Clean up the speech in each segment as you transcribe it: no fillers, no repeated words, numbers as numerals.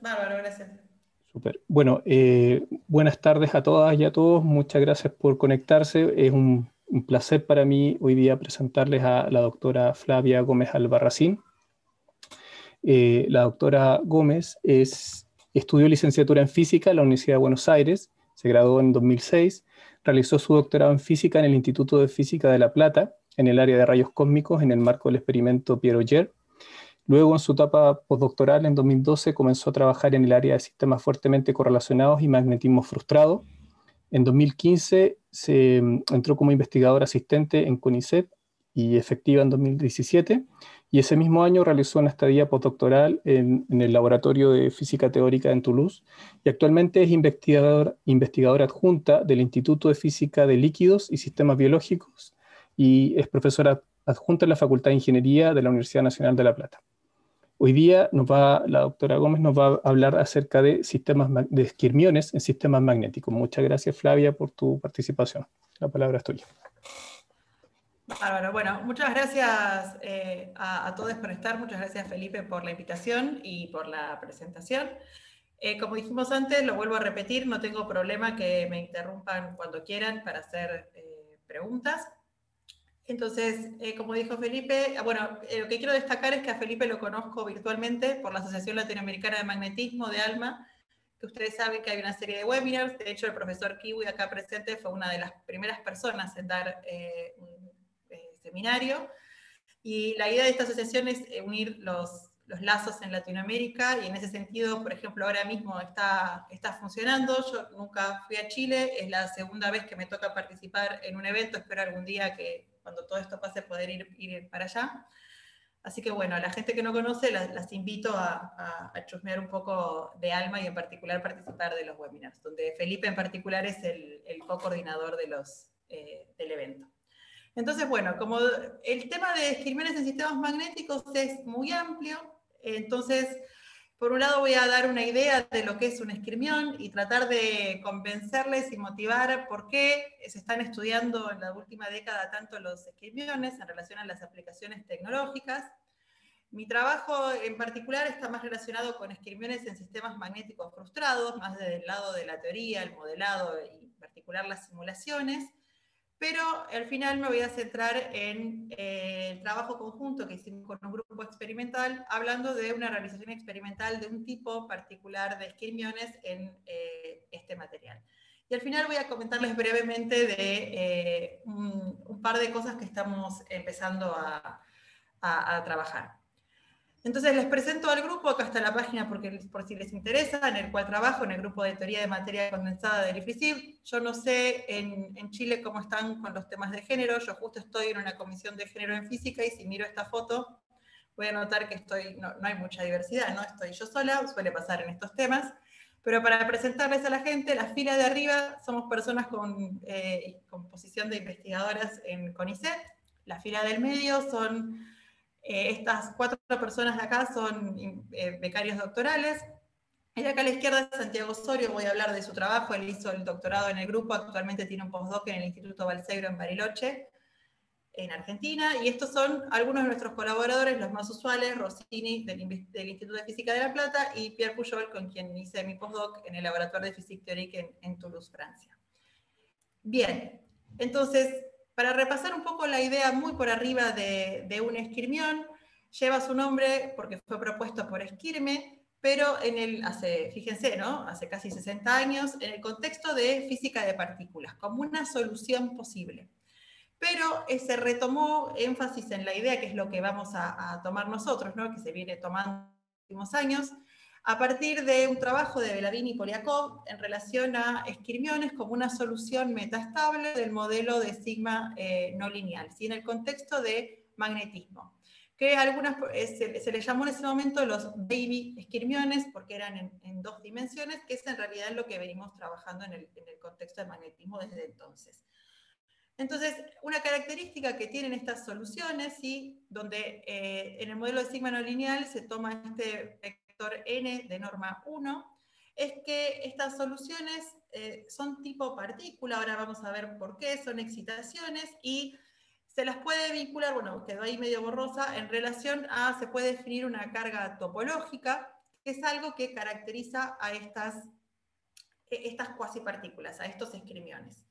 Bárbaro, gracias. Súper. Bueno, buenas tardes a todas y a todos. Muchas gracias por conectarse. Es un placer para mí hoy día presentarles a la doctora Flavia Gómez Albarracín. La doctora Gómez estudió licenciatura en física en la Universidad de Buenos Aires, se graduó en 2006, realizó su doctorado en física en el Instituto de Física de La Plata, en el área de rayos cósmicos, en el marco del experimento Pierre-Roger. Luego, en su etapa postdoctoral, en 2012, comenzó a trabajar en el área de sistemas fuertemente correlacionados y magnetismo frustrado. En 2015 entró como investigador asistente en CONICET y efectiva en 2017, y ese mismo año realizó una estadía postdoctoral en el Laboratorio de Física Teórica en Toulouse, y actualmente es investigadora adjunta del Instituto de Física de Líquidos y Sistemas Biológicos, y es profesora adjunta en la Facultad de Ingeniería de la Universidad Nacional de La Plata. Hoy día la doctora Gómez nos va a hablar acerca de de esquirmiones en sistemas magnéticos. Muchas gracias, Flavia, por tu participación. La palabra es tuya. Bárbaro. Bueno, muchas gracias a todos por estar. Muchas gracias, Felipe, por la invitación y por la presentación. Como dijimos antes, lo vuelvo a repetir, no tengo problema que me interrumpan cuando quieran para hacer preguntas. Entonces, como dijo Felipe, bueno, lo que quiero destacar es que a Felipe lo conozco virtualmente por la Asociación Latinoamericana de Magnetismo de ALMA, que ustedes saben que hay una serie de webinars. De hecho, el profesor Kiwi acá presente fue una de las primeras personas en dar un seminario. Y la idea de esta asociación es unir los lazos en Latinoamérica, y en ese sentido, por ejemplo, ahora mismo está funcionando. Yo nunca fui a Chile, es la segunda vez que me toca participar en un evento. Espero algún día que cuando todo esto pase poder ir para allá. Así que bueno, a la gente que no conoce las invito a chusmear un poco de ALMA y en particular participar de los webinars, donde Felipe en particular es el co-coordinador del evento. Entonces, bueno, como el tema de esquirmiones en sistemas magnéticos es muy amplio, entonces, por un lado voy a dar una idea de lo que es un esquirmión y tratar de convencerles y motivar por qué se están estudiando en la última década tanto los esquirmiones en relación a las aplicaciones tecnológicas. Mi trabajo en particular está más relacionado con esquirmiones en sistemas magnéticos frustrados, más desde el lado de la teoría, el modelado y en particular las simulaciones. Pero al final me voy a centrar en el trabajo conjunto que hicimos con un grupo experimental, hablando de una realización experimental de un tipo particular de esquirmiones en este material. Y al final voy a comentarles brevemente de un par de cosas que estamos empezando a trabajar. Entonces les presento al grupo. Acá está la página por si les interesa, en el cual trabajo, en el grupo de teoría de materia condensada del IFISIB. Yo no sé en Chile cómo están con los temas de género. Yo justo estoy en una comisión de género en física, y si miro esta foto voy a notar que no hay mucha diversidad, no estoy yo sola, suele pasar en estos temas. Pero para presentarles a la gente, la fila de arriba somos personas con posición de investigadoras en CONICET. La fila del medio son estas 4 personas de acá son becarios doctorales. Y de acá a la izquierda, Santiago Osorio, voy a hablar de su trabajo. Él hizo el doctorado en el grupo, actualmente tiene un postdoc en el Instituto Balseiro en Bariloche, en Argentina. Y estos son algunos de nuestros colaboradores, los más usuales: Rossini, del Instituto de Física de La Plata, y Pierre Pujol, con quien hice mi postdoc en el Laboratorio de Physique Théorique en Toulouse, Francia. Bien, entonces, para repasar un poco la idea muy por arriba de un esquirmión, lleva su nombre porque fue propuesto por Esquirme, pero fíjense, ¿no? Hace casi 60 años, en el contexto de física de partículas, como una solución posible. Pero se retomó énfasis en la idea, que es lo que vamos a tomar nosotros, ¿no? Que se viene tomando en los últimos años, a partir de un trabajo de Belavin y Polyakov en relación a esquirmiones como una solución metastable del modelo de sigma no lineal, ¿sí? En el contexto de magnetismo, que se les llamó en ese momento los baby esquirmiones, porque eran en 2 dimensiones, que es en realidad lo que venimos trabajando en el contexto de magnetismo desde entonces. Entonces, una característica que tienen estas soluciones, ¿sí? Donde en el modelo de sigma no lineal se toma este vector n de norma 1, es que estas soluciones son tipo partícula. Ahora vamos a ver por qué. Son excitaciones y se las puede vincular, bueno, quedó ahí medio borrosa, en relación a, se puede definir una carga topológica, que es algo que caracteriza a estas cuasipartículas, a estos esquirmiones.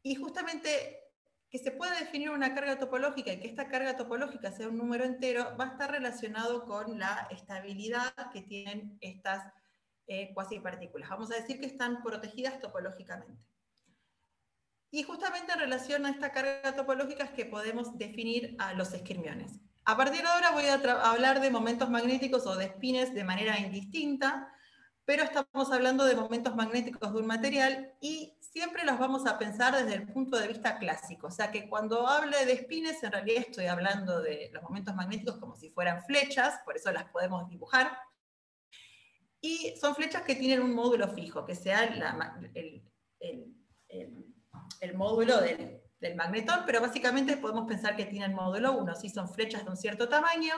Y justamente que se pueda definir una carga topológica y que esta carga topológica sea un número entero, va a estar relacionado con la estabilidad que tienen estas cuasipartículas. Vamos a decir que están protegidas topológicamente. Y justamente en relación a esta carga topológica es que podemos definir a los esquirmiones. A partir de ahora voy a hablar de momentos magnéticos o de espines de manera indistinta, pero estamos hablando de momentos magnéticos de un material y siempre los vamos a pensar desde el punto de vista clásico. O sea que cuando hable de espines, en realidad estoy hablando de los momentos magnéticos como si fueran flechas, por eso las podemos dibujar. Y son flechas que tienen un módulo fijo, que sea el módulo del magnetón, pero básicamente podemos pensar que tienen módulo 1, si son flechas de un cierto tamaño,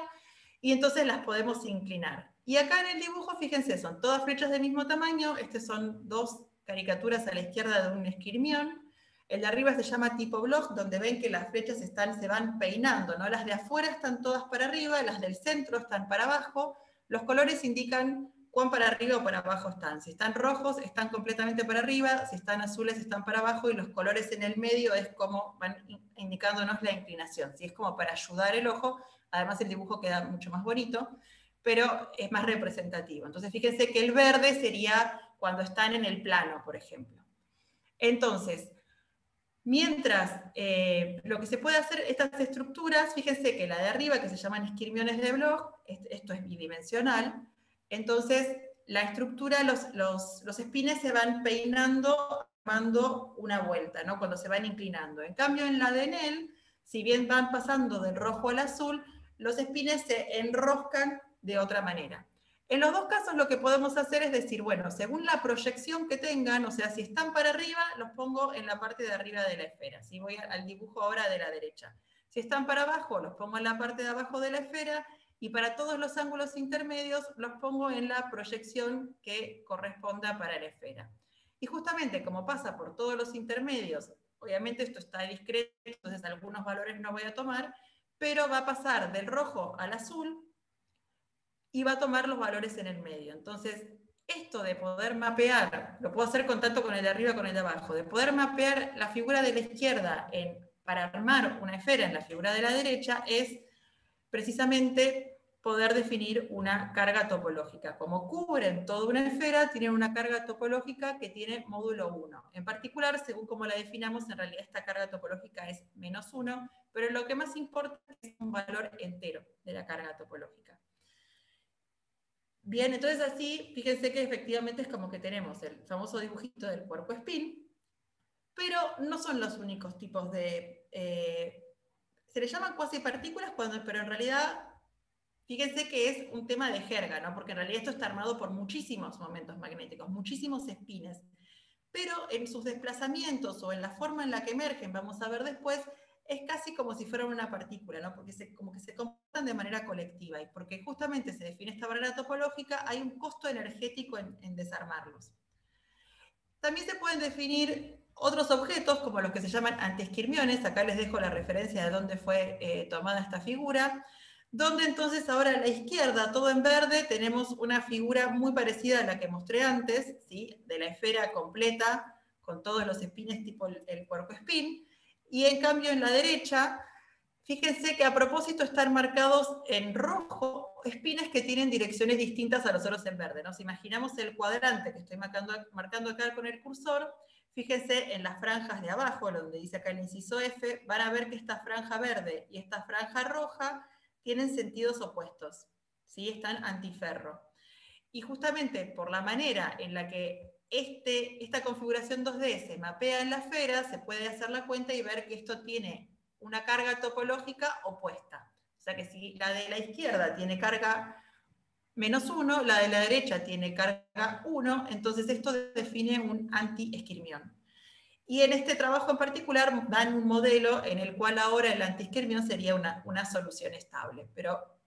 y entonces las podemos inclinar. Y acá en el dibujo, fíjense, son todas flechas del mismo tamaño, estas son dos caricaturas a la izquierda de un esquirmión, el de arriba se llama tipo block, donde ven que las flechas se van peinando, ¿no? Las de afuera están todas para arriba, las del centro están para abajo, los colores indican cuán para arriba o para abajo están. Si están rojos, están completamente para arriba, si están azules, están para abajo, y los colores en el medio es como van indicándonos la inclinación. ¿Sí? Es como para ayudar el ojo, además el dibujo queda mucho más bonito, pero es más representativo. Entonces fíjense que el verde sería cuando están en el plano, por ejemplo. Entonces, mientras lo que se puede hacer, estas estructuras, fíjense que la de arriba, que se llaman esquirmiones de Bloch, esto es bidimensional, entonces la estructura, los espines se van peinando, dando una vuelta, ¿no? Cuando se van inclinando. En cambio, en la de Enel, si bien van pasando del rojo al azul, los espines se enroscan de otra manera. En los dos casos lo que podemos hacer es decir, bueno, según la proyección que tengan, o sea, si están para arriba, los pongo en la parte de arriba de la esfera. Si voy al dibujo ahora de la derecha. Si están para abajo, los pongo en la parte de abajo de la esfera, y para todos los ángulos intermedios los pongo en la proyección que corresponda para la esfera. Y justamente como pasa por todos los intermedios, obviamente esto está discreto, entonces algunos valores no voy a tomar, pero va a pasar del rojo al azul, y va a tomar los valores en el medio. Entonces, esto de poder mapear, lo puedo hacer con tanto con el de arriba como con el de abajo, de poder mapear la figura de la izquierda para armar una esfera en la figura de la derecha, es precisamente poder definir una carga topológica. Como cubren toda una esfera, tienen una carga topológica que tiene módulo 1. En particular, según como la definamos, en realidad esta carga topológica es -1, pero lo que más importa es un valor entero de la carga topológica. Bien, entonces así, fíjense que efectivamente es como que tenemos el famoso dibujito del puercoespín, pero no son los únicos tipos de... se le llaman cuasipartículas, pero en realidad, fíjense que es un tema de jerga, ¿no? Porque en realidad esto está armado por muchísimos momentos magnéticos, muchísimos espines, pero en sus desplazamientos o en la forma en la que emergen, vamos a ver después, es casi como si fueran una partícula, ¿no? Porque como que se comportan de manera colectiva, y porque justamente se define esta barrera topológica, hay un costo energético en desarmarlos. También se pueden definir otros objetos, como los que se llaman antiesquirmiones, acá les dejo la referencia de dónde fue tomada esta figura, donde entonces ahora a la izquierda, todo en verde, tenemos una figura muy parecida a la que mostré antes, ¿sí? De la esfera completa, con todos los espines tipo el puercoespín, y en cambio en la derecha, fíjense que a propósito están marcados en rojo espines que tienen direcciones distintas a los otros en verde, ¿no? Si imaginamos el cuadrante que estoy marcando acá con el cursor, fíjense en las franjas de abajo, donde dice acá el inciso F, van a ver que esta franja verde y esta franja roja tienen sentidos opuestos, ¿sí? Están antiferro. Y justamente por la manera en la que esta configuración 2D se mapea en la esfera, se puede hacer la cuenta y ver que esto tiene una carga topológica opuesta. O sea que si la de la izquierda tiene carga -1, la de la derecha tiene carga 1, entonces esto define un antiesquirmión. Y en este trabajo en particular dan un modelo en el cual ahora el antiesquirmión sería una solución estable. Pero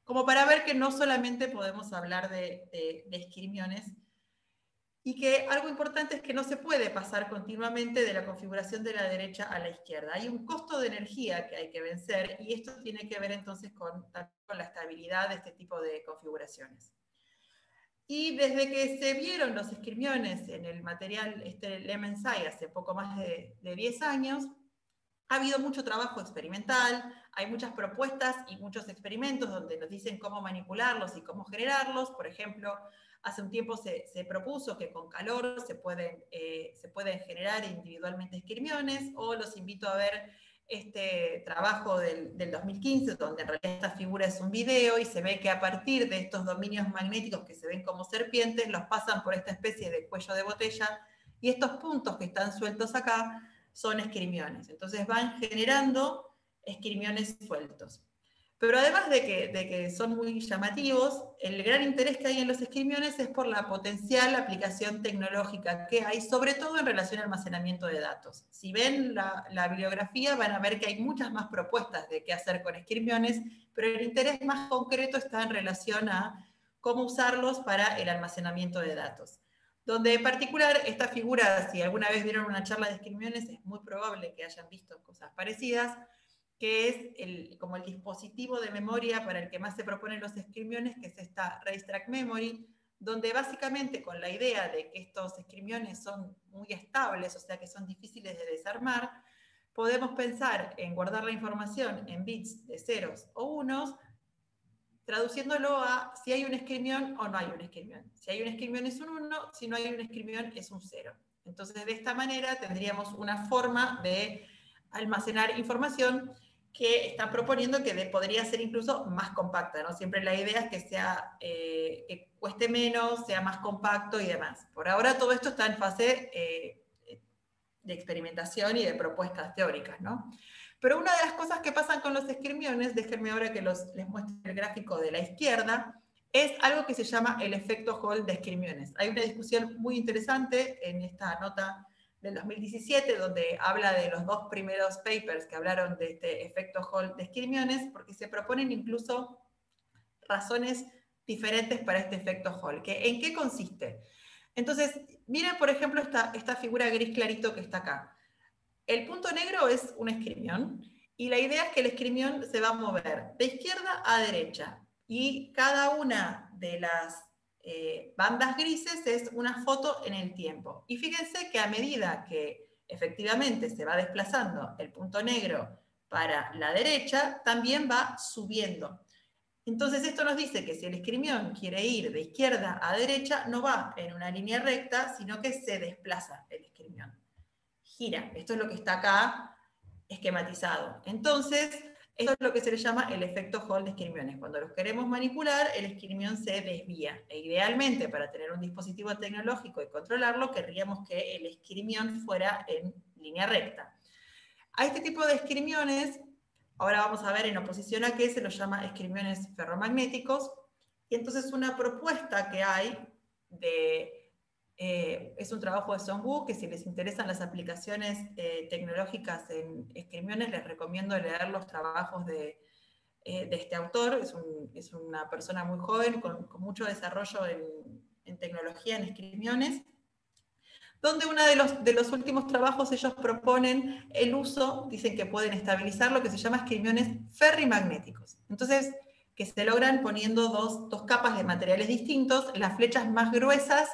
como para ver que no solamente podemos hablar de esquirmiones, y que algo importante es que no se puede pasar continuamente de la configuración de la derecha a la izquierda. Hay un costo de energía que hay que vencer, y esto tiene que ver entonces con la estabilidad de este tipo de configuraciones. Y desde que se vieron los esquirmiones en el material LeMSI hace poco más de 10 años, ha habido mucho trabajo experimental, hay muchas propuestas y muchos experimentos donde nos dicen cómo manipularlos y cómo generarlos. Por ejemplo, hace un tiempo se propuso que con calor se pueden generar individualmente esquirmiones, o los invito a ver este trabajo del 2015, donde en realidad esta figura es un video y se ve que a partir de estos dominios magnéticos que se ven como serpientes, los pasan por esta especie de cuello de botella, y estos puntos que están sueltos acá son esquirmiones. Entonces van generando esquirmiones sueltos. Pero además de que son muy llamativos, el gran interés que hay en los esquirmiones es por la potencial aplicación tecnológica que hay, sobre todo en relación al almacenamiento de datos. Si ven la bibliografía, van a ver que hay muchas más propuestas de qué hacer con esquirmiones, pero el interés más concreto está en relación a cómo usarlos para el almacenamiento de datos. Donde en particular esta figura, si alguna vez vieron una charla de esquirmiones, es muy probable que hayan visto cosas parecidas, que es como el dispositivo de memoria para el que más se proponen los esquirmiones, que es esta Racetrack Memory, donde básicamente con la idea de que estos esquirmiones son muy estables, o sea que son difíciles de desarmar, podemos pensar en guardar la información en bits de ceros o unos, traduciéndolo a si hay un esquirmión o no hay un esquirmión. Si hay un esquirmión es un 1, si no hay un esquirmión es un 0. Entonces, de esta manera tendríamos una forma de almacenar información que están proponiendo que podría ser incluso más compacta, ¿no? Siempre la idea es que que cueste menos, sea más compacto y demás. Por ahora todo esto está en fase de experimentación y de propuestas teóricas, ¿no? Pero una de las cosas que pasan con los esquirmiones, déjenme ahora que les muestre el gráfico de la izquierda, es algo que se llama el efecto Hall de esquirmiones. Hay una discusión muy interesante en esta nota del 2017, donde habla de los dos primeros papers que hablaron de este efecto Hall de esquirmiones, porque se proponen incluso razones diferentes para este efecto Hall. ¿En qué consiste? Entonces, miren, por ejemplo, esta figura gris clarito que está acá. El punto negro es un esquirmión, y la idea es que el esquirmión se va a mover de izquierda a derecha, y cada una de las bandas grises es una foto en el tiempo. Y fíjense que a medida que efectivamente se va desplazando el punto negro para la derecha, también va subiendo. Entonces esto nos dice que si el esquirmión quiere ir de izquierda a derecha, no va en una línea recta, sino que se desplaza el esquirmión. Gira. Esto es lo que está acá esquematizado. Entonces, esto es lo que se le llama el efecto Hall de esquirmiones. Cuando los queremos manipular, el esquirmión se desvía. E idealmente, para tener un dispositivo tecnológico y controlarlo, querríamos que el esquirmión fuera en línea recta. A este tipo de esquirmiones, ahora vamos a ver en oposición a qué, se los llama esquirmiones ferromagnéticos. Y entonces una propuesta que hay es un trabajo de Song Woo, que si les interesan las aplicaciones tecnológicas en esquirmiones, les recomiendo leer los trabajos de este autor. Es una persona muy joven, con mucho desarrollo en tecnología, en esquirmiones, donde uno de los últimos trabajos ellos proponen el uso, dicen que pueden estabilizar lo que se llama esquirmiones ferrimagnéticos. Entonces, que se logran poniendo dos capas de materiales distintos. Las flechas más gruesas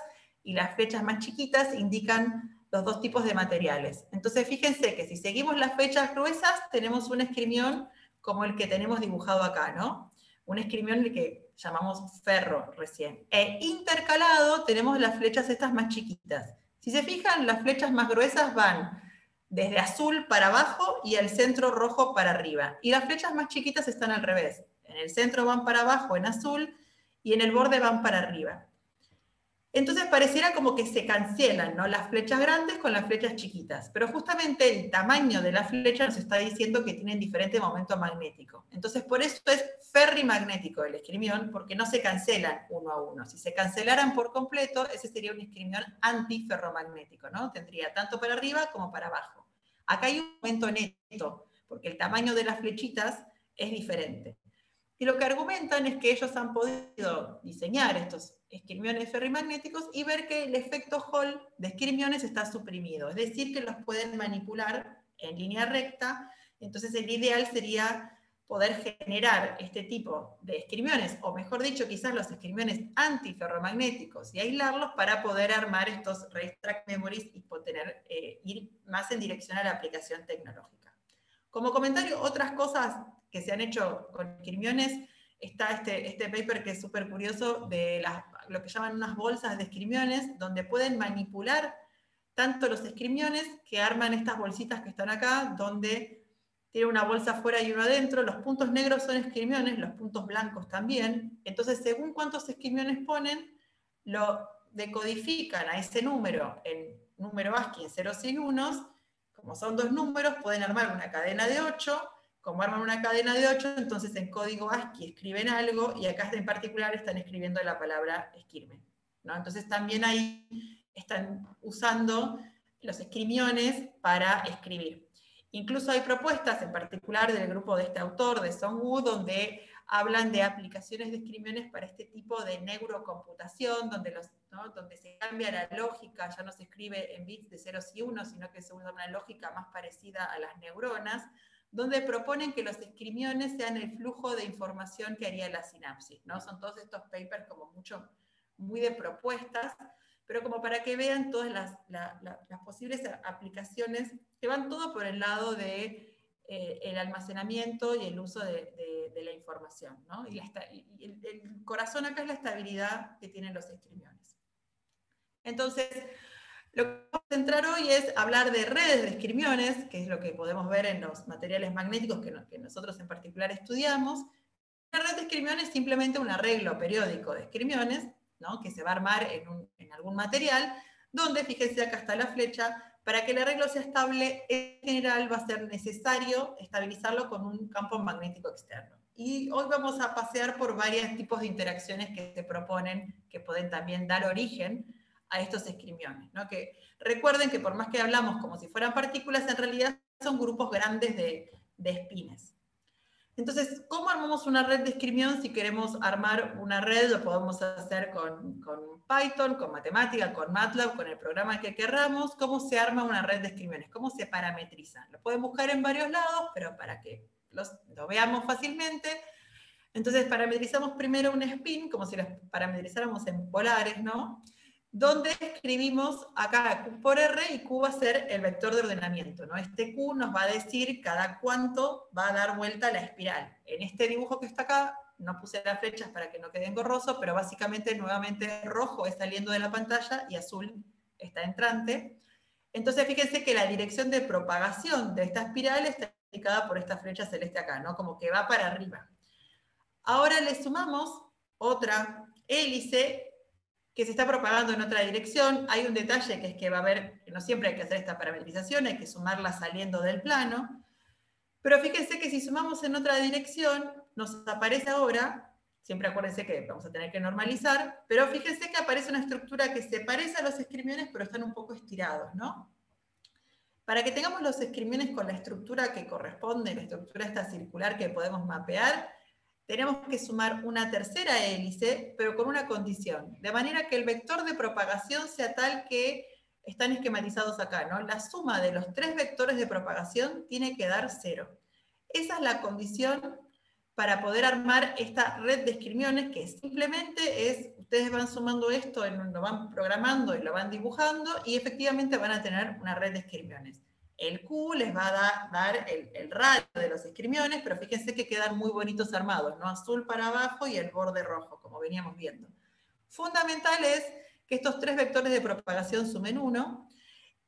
y las flechas más chiquitas indican los dos tipos de materiales. Entonces, fíjense que si seguimos las flechas gruesas, tenemos un esquirmión como el que tenemos dibujado acá, ¿no? Un esquirmión que llamamos ferro recién. E intercalado tenemos las flechas estas más chiquitas. Si se fijan, las flechas más gruesas van desde azul para abajo y el centro rojo para arriba. Y las flechas más chiquitas están al revés. En el centro van para abajo en azul y en el borde van para arriba. Entonces pareciera como que se cancelan, ¿no?, las flechas grandes con las flechas chiquitas, pero justamente el tamaño de la flecha nos está diciendo que tienen diferente momento magnético. Entonces por eso es ferrimagnético el esquirmión, porque no se cancelan uno a uno. Si se cancelaran por completo, ese sería un esquirmión antiferromagnético, ¿no? Tendría tanto para arriba como para abajo. Acá hay un momento neto, porque el tamaño de las flechitas es diferente. Y lo que argumentan es que ellos han podido diseñar estos esquirmiones ferrimagnéticos y ver que el efecto Hall de esquirmiones está suprimido, es decir, que los pueden manipular en línea recta. Entonces el ideal sería poder generar este tipo de esquirmiones, o mejor dicho, quizás los esquirmiones antiferromagnéticos, y aislarlos para poder armar estos race track memories y poder ir más en dirección a la aplicación tecnológica. Como comentario, otras cosas que se han hecho con esquirmiones, está este paper que es súper curioso de lo que llaman unas bolsas de esquirmiones, donde pueden manipular tanto los esquirmiones que arman estas bolsitas que están acá, donde tiene una bolsa afuera y uno adentro, los puntos negros son esquirmiones, los puntos blancos también, entonces según cuántos esquirmiones ponen, lo decodifican a ese número en número ASCII en ceros y unos, como son dos números, pueden armar una cadena de 8, como arman una cadena de 8, entonces en código ASCII escriben algo, y acá en particular están escribiendo la palabra esquirme, ¿no? Entonces también ahí están usando los esquirmiones para escribir. Incluso hay propuestas, en particular del grupo de este autor, de Song Woo, donde hablan de aplicaciones de esquirmiones para este tipo de neurocomputación, donde se cambia la lógica, ya no se escribe en bits de ceros y unos, sino que se usa una lógica más parecida a las neuronas, donde proponen que los esquirmiones sean el flujo de información que haría la sinapsis, ¿no? Son todos estos papers como muy de propuestas, pero como para que vean todas las posibles aplicaciones que van todo por el lado de el almacenamiento y el uso de la información, ¿no? Y el corazón acá es la estabilidad que tienen los esquirmiones. Entonces, lo que vamos a centrar hoy es hablar de redes de esquirmiones, que es lo que podemos ver en los materiales magnéticos que nosotros en particular estudiamos. Una red de esquirmiones es simplemente un arreglo periódico de esquirmiones, ¿no? Que se va a armar en algún material, donde, fíjense, acá está la flecha, para que el arreglo sea estable, en general va a ser necesario estabilizarlo con un campo magnético externo. Y hoy vamos a pasear por varios tipos de interacciones que se proponen, que pueden también dar origen a estos esquirmiones, ¿no? Que recuerden que por más que hablamos como si fueran partículas, en realidad son grupos grandes de espines. Entonces, ¿cómo armamos una red de esquirmión? Si queremos armar una red, lo podemos hacer con Python, con matemática, con MATLAB, con el programa que querramos. ¿Cómo se arma una red de esquirmiones? ¿Cómo se parametriza? Lo pueden buscar en varios lados, pero para que lo veamos fácilmente. Entonces, parametrizamos primero un spin, como si los parametrizáramos en polares, ¿no? Donde escribimos acá Q por R, y Q va a ser el vector de ordenamiento, ¿no? Este Q nos va a decir cada cuánto va a dar vuelta la espiral. En este dibujo que está acá, no puse las flechas para que no quede engorroso, pero básicamente nuevamente rojo es saliendo de la pantalla y azul está entrante. Entonces fíjense que la dirección de propagación de esta espiral está indicada por esta flecha celeste acá, ¿no? Como que va para arriba. Ahora le sumamos otra hélice que se está propagando en otra dirección. Hay un detalle, que es que va a haber, no siempre hay que hacer esta parametrización, hay que sumarla saliendo del plano, pero fíjense que si sumamos en otra dirección, nos aparece ahora, siempre acuérdense que vamos a tener que normalizar, pero fíjense que aparece una estructura que se parece a los esquirmiones, pero están un poco estirados, ¿no? Para que tengamos los esquirmiones con la estructura que corresponde, la estructura esta circular que podemos mapear, tenemos que sumar una tercera hélice, pero con una condición, de manera que el vector de propagación sea tal que están esquematizados acá, ¿no? La suma de los tres vectores de propagación tiene que dar 0. Esa es la condición para poder armar esta red de esquirmiones, que simplemente es, ustedes van sumando esto, lo van programando y lo van dibujando, y efectivamente van a tener una red de esquirmiones. El Q les va a dar el radio de los esquirmiones, pero fíjense que quedan muy bonitos armados, ¿no? Azul para abajo y el borde rojo, como veníamos viendo. Fundamental es que estos tres vectores de propagación sumen 1,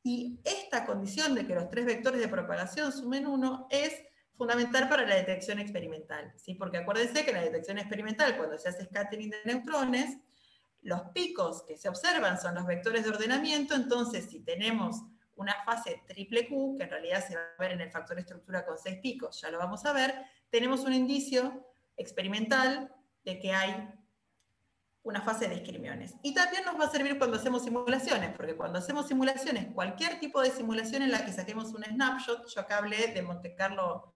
y esta condición de que los tres vectores de propagación sumen 1 es fundamental para la detección experimental, ¿sí? Porque acuérdense que en la detección experimental, cuando se hace scattering de neutrones, los picos que se observan son los vectores de ordenamiento. Entonces, si tenemos una fase triple Q, que en realidad se va a ver en el factor estructura con 6 picos, ya lo vamos a ver, tenemos un indicio experimental de que hay una fase de esquirmiones. Y también nos va a servir cuando hacemos simulaciones, porque cuando hacemos simulaciones, cualquier tipo de simulación en la que saquemos un snapshot, yo acá hablé de Monte Carlo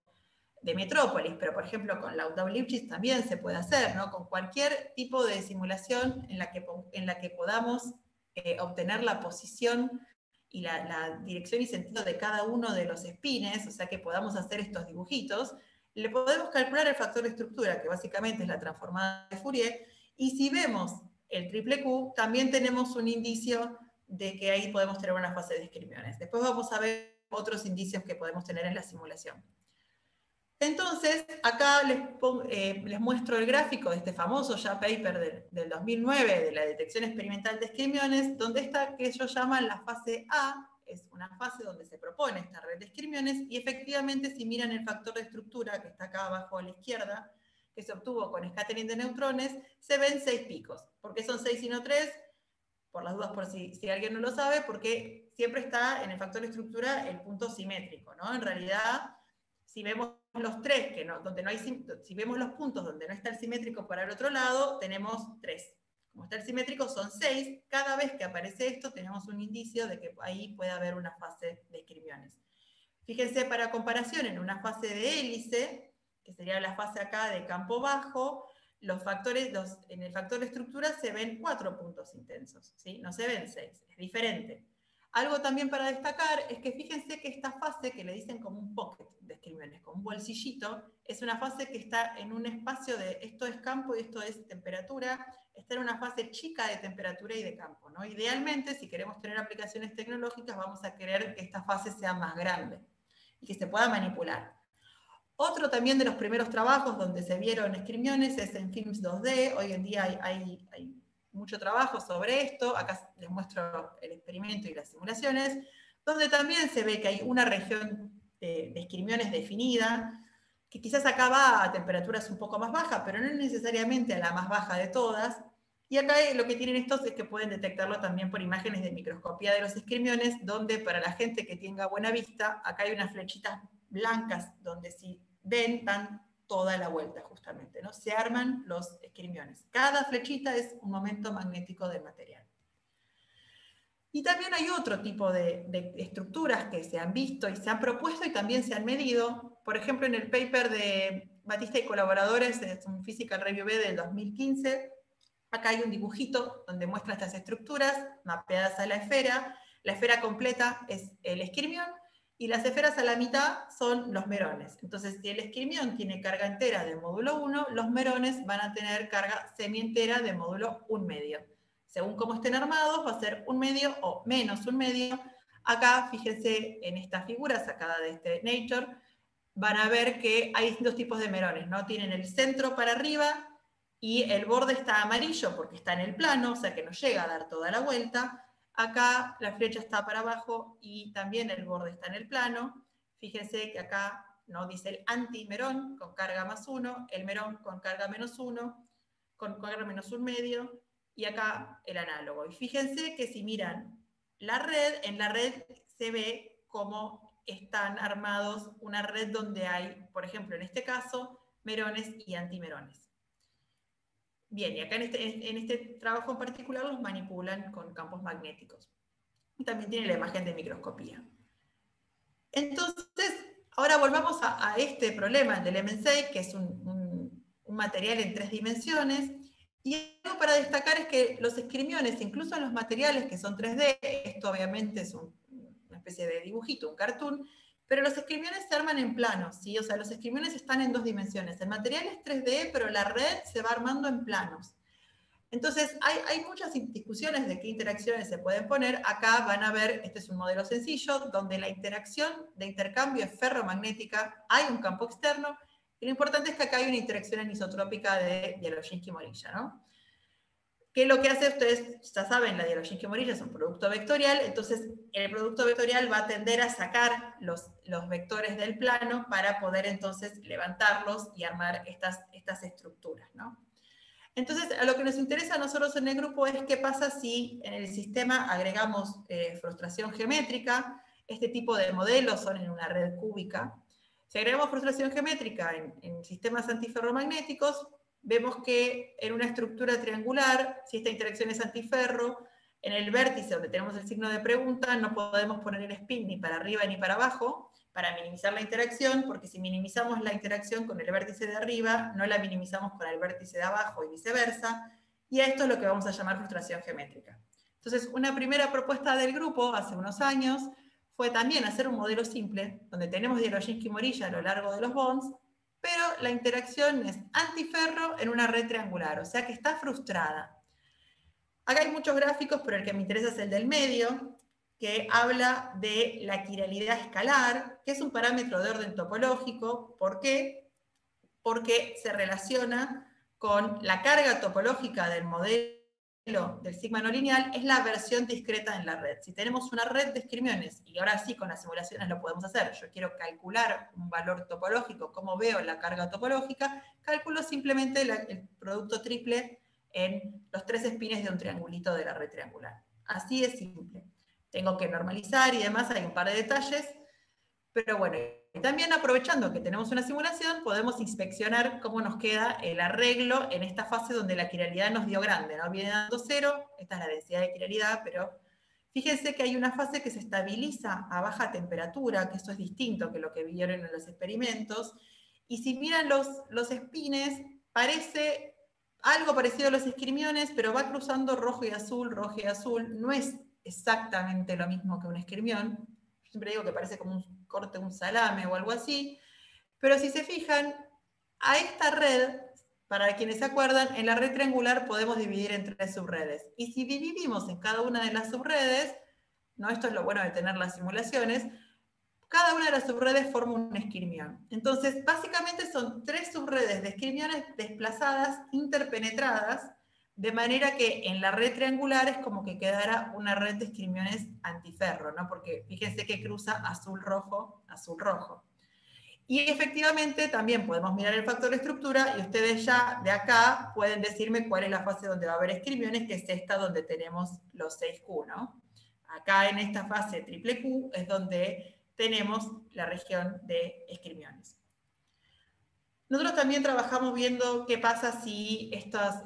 de Metrópolis, pero por ejemplo con Laudau-Lipschitz también se puede hacer, ¿no? Con cualquier tipo de simulación en la que podamos obtener la posición y la dirección y sentido de cada uno de los espines, o sea que podamos hacer estos dibujitos, le podemos calcular el factor de estructura, que básicamente es la transformada de Fourier, y si vemos el triple Q, también tenemos un indicio de que ahí podemos tener una fase de descripciones. Después vamos a ver otros indicios que podemos tener en la simulación. Entonces, acá les muestro el gráfico de este famoso ya paper del 2009 de la detección experimental de esquirmiones, donde está que ellos llaman la fase A, es una fase donde se propone esta red de esquirmiones, y efectivamente si miran el factor de estructura, que está acá abajo a la izquierda, que se obtuvo con scattering de neutrones, se ven 6 picos. ¿Por qué son 6 y no 3? Por las dudas, por si alguien no lo sabe, porque siempre está en el factor de estructura el punto simétrico, ¿no? En realidad, si vemos los tres, donde no hay, si vemos los puntos donde no está el simétrico para el otro lado, tenemos 3. Como está el simétrico, son 6. Cada vez que aparece esto, tenemos un indicio de que ahí puede haber una fase de esquirmiones. Fíjense, para comparación, en una fase de hélice, que sería la fase acá de campo bajo, en el factor de estructura se ven 4 puntos intensos, ¿sí? No se ven 6, es diferente. Algo también para destacar es que fíjense que esta fase, que le dicen como un pocket de esquirmiones, como un bolsillito, es una fase que está en un espacio de esto es campo y esto es temperatura, está en una fase chica de temperatura y de campo, ¿no? Idealmente, si queremos tener aplicaciones tecnológicas, vamos a querer que esta fase sea más grande y que se pueda manipular. Otro también de los primeros trabajos donde se vieron esquirmiones es en films 2D. Hoy en día hay mucho trabajo sobre esto. Acá les muestro el experimento y las simulaciones, donde también se ve que hay una región de esquirmiones definida, que quizás acá va a temperaturas un poco más bajas, pero no necesariamente a la más baja de todas. Y acá lo que tienen estos es que pueden detectarlo también por imágenes de microscopía de los esquirmiones, donde para la gente que tenga buena vista, acá hay unas flechitas blancas, donde si ven, dan toda la vuelta justamente, ¿no? Se arman los esquirmiones. Cada flechita es un momento magnético del material. Y también hay otro tipo de estructuras que se han visto y se han propuesto y también se han medido. Por ejemplo, en el paper de Batista y colaboradores, es un Physical Review B del 2015, acá hay un dibujito donde muestra estas estructuras mapeadas a la esfera. La esfera completa es el esquirmión, y las esferas a la mitad son los merones. Entonces, si el esquirmión tiene carga entera de módulo 1, los merones van a tener carga semientera de módulo 1 medio. Según cómo estén armados, va a ser 1 medio o menos 1 medio. Acá, fíjense en esta figura sacada de este Nature, van a ver que hay distintos tipos de merones, ¿no? Tienen el centro para arriba y el borde está amarillo porque está en el plano, o sea que no llega a dar toda la vuelta. Acá la flecha está para abajo y también el borde está en el plano. Fíjense que acá no dice el antimerón con carga más 1, el merón con carga menos 1, con carga menos 1 medio, y acá el análogo. Y fíjense que si miran la red, en la red se ve cómo están armados una red donde hay, por ejemplo, en este caso, merones y antimerones. Bien, y acá en este trabajo en particular los manipulan con campos magnéticos. Y también tiene la imagen de microscopía. Entonces, ahora volvamos a este problema del M6, que es un material en 3 dimensiones. Y algo para destacar es que los esquirmiones, incluso en los materiales que son 3D, esto obviamente es una especie de dibujito, un cartoon, pero los esquirmiones se arman en planos, ¿sí? O sea, los esquirmiones están en 2 dimensiones. El material es 3D, pero la red se va armando en planos. Entonces, hay muchas discusiones de qué interacciones se pueden poner. Acá van a ver, este es un modelo sencillo, donde la interacción de intercambio es ferromagnética, hay un campo externo, y lo importante es que acá hay una interacción anisotrópica de Dialoghinsky-Morilla, ¿no? ¿Qué es lo que hace? Ustedes ya saben, la Dialoghinsky-Morilla es un producto vectorial, entonces el producto vectorial va a tender a sacar los vectores del plano para poder entonces levantarlos y armar estas estructuras, ¿no? Entonces, a lo que nos interesa a nosotros en el grupo es qué pasa si en el sistema agregamos frustración geométrica. Este tipo de modelos son en una red cúbica. Si agregamos frustración geométrica en sistemas antiferromagnéticos, vemos que en una estructura triangular, si esta interacción es antiferro, en el vértice donde tenemos el signo de pregunta, no podemos poner el spin ni para arriba ni para abajo, para minimizar la interacción, porque si minimizamos la interacción con el vértice de arriba, no la minimizamos con el vértice de abajo y viceversa, y a esto es lo que vamos a llamar frustración geométrica. Entonces, una primera propuesta del grupo, hace unos años, fue también hacer un modelo simple, donde tenemos Dialoghinsky-Morilla a lo largo de los bonds, pero la interacción es antiferro en una red triangular, o sea que está frustrada. Acá hay muchos gráficos, pero el que me interesa es el del medio, que habla de la quiralidad escalar, que es un parámetro de orden topológico. ¿Por qué? Porque se relaciona con la carga topológica del modelo del sigma no lineal, es la versión discreta en la red. Si tenemos una red de esquirmiones, y ahora sí con las simulaciones lo podemos hacer, yo quiero calcular un valor topológico, cómo veo la carga topológica, calculo simplemente el producto triple en los tres espines de un triangulito de la red triangular. Así es simple. Tengo que normalizar y demás, hay un par de detalles, pero bueno, y también aprovechando que tenemos una simulación, podemos inspeccionar cómo nos queda el arreglo en esta fase donde la quiralidad nos dio grande, ¿no? Viene dando 0, esta es la densidad de quiralidad, pero fíjense que hay una fase que se estabiliza a baja temperatura, que esto es distinto que lo que vieron en los experimentos, y si miran los espines, parece algo parecido a los esquirmiones, pero va cruzando rojo y azul, no es exactamente lo mismo que un esquirmión, siempre digo que parece como un corte, un salame o algo así, pero si se fijan, a esta red, para quienes se acuerdan, en la red triangular podemos dividir en 3 subredes. Y si dividimos en cada una de las subredes, ¿no? Esto es lo bueno de tener las simulaciones, cada una de las subredes forma un esquirmión. Entonces, básicamente son 3 subredes de esquirmiones desplazadas, interpenetradas, de manera que en la red triangular es como que quedara una red de esquirmiones antiferro, ¿no? Porque fíjense que cruza azul-rojo, azul-rojo. Y efectivamente también podemos mirar el factor de estructura y ustedes ya de acá pueden decirme cuál es la fase donde va a haber esquirmiones, que es esta donde tenemos los 6Q, ¿no? Acá en esta fase triple Q es donde tenemos la región de esquirmiones. Nosotros también trabajamos viendo qué pasa si estas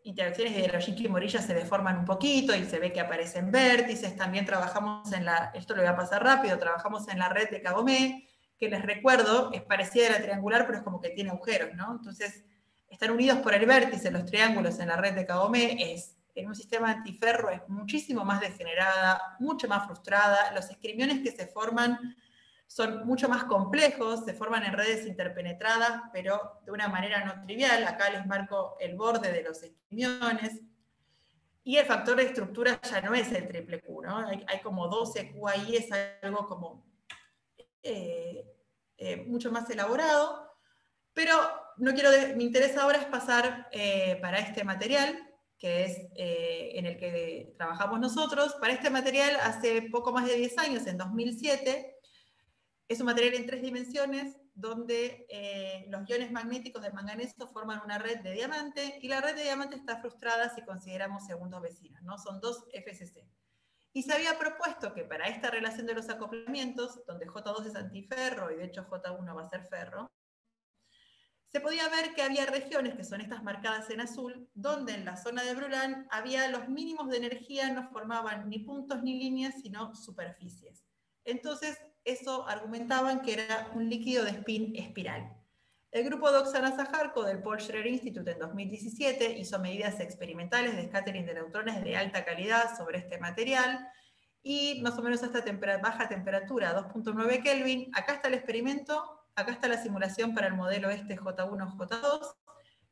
interacciones de Hidroginki y Morilla se deforman un poquito y se ve que aparecen vértices. También trabajamos en esto lo voy a pasar rápido, trabajamos en la red de Kagomé, que les recuerdo, es parecida a la triangular, pero es como que tiene agujeros, ¿no? Entonces, están unidos por el vértice los triángulos en la red de Kagomé, en un sistema antiferro es muchísimo más degenerada, mucho más frustrada. Los esquirmiones que se forman son mucho más complejos, se forman en redes interpenetradas, pero de una manera no trivial. Acá les marco el borde de los esquirmiones. Y el factor de estructura ya no es el triple Q, ¿no? Hay como 12 Q ahí, es algo como mucho más elaborado. Pero no quiero, mi interés ahora es pasar para este material, que es en el que trabajamos nosotros. Para este material, hace poco más de 10 años, en 2007, es un material en 3 dimensiones, donde los iones magnéticos de manganeso forman una red de diamante, y la red de diamante está frustrada si consideramos segundos vecinos, ¿no? Son 2 FCC. Y se había propuesto que para esta relación de los acoplamientos, donde J2 es antiferro, y de hecho J1 va a ser ferro, se podía ver que había regiones, que son estas marcadas en azul, donde en la zona de Brulin había los mínimos de energía, no formaban ni puntos ni líneas, sino superficies. Entonces, eso argumentaban que era un líquido de spin espiral. El grupo de Oksana Zaharko del Paul Scherrer Institute en 2017 hizo medidas experimentales de scattering de neutrones de alta calidad sobre este material, y más o menos a esta baja temperatura, 2.9 Kelvin, acá está el experimento. Acá está la simulación para el modelo este J1, J2.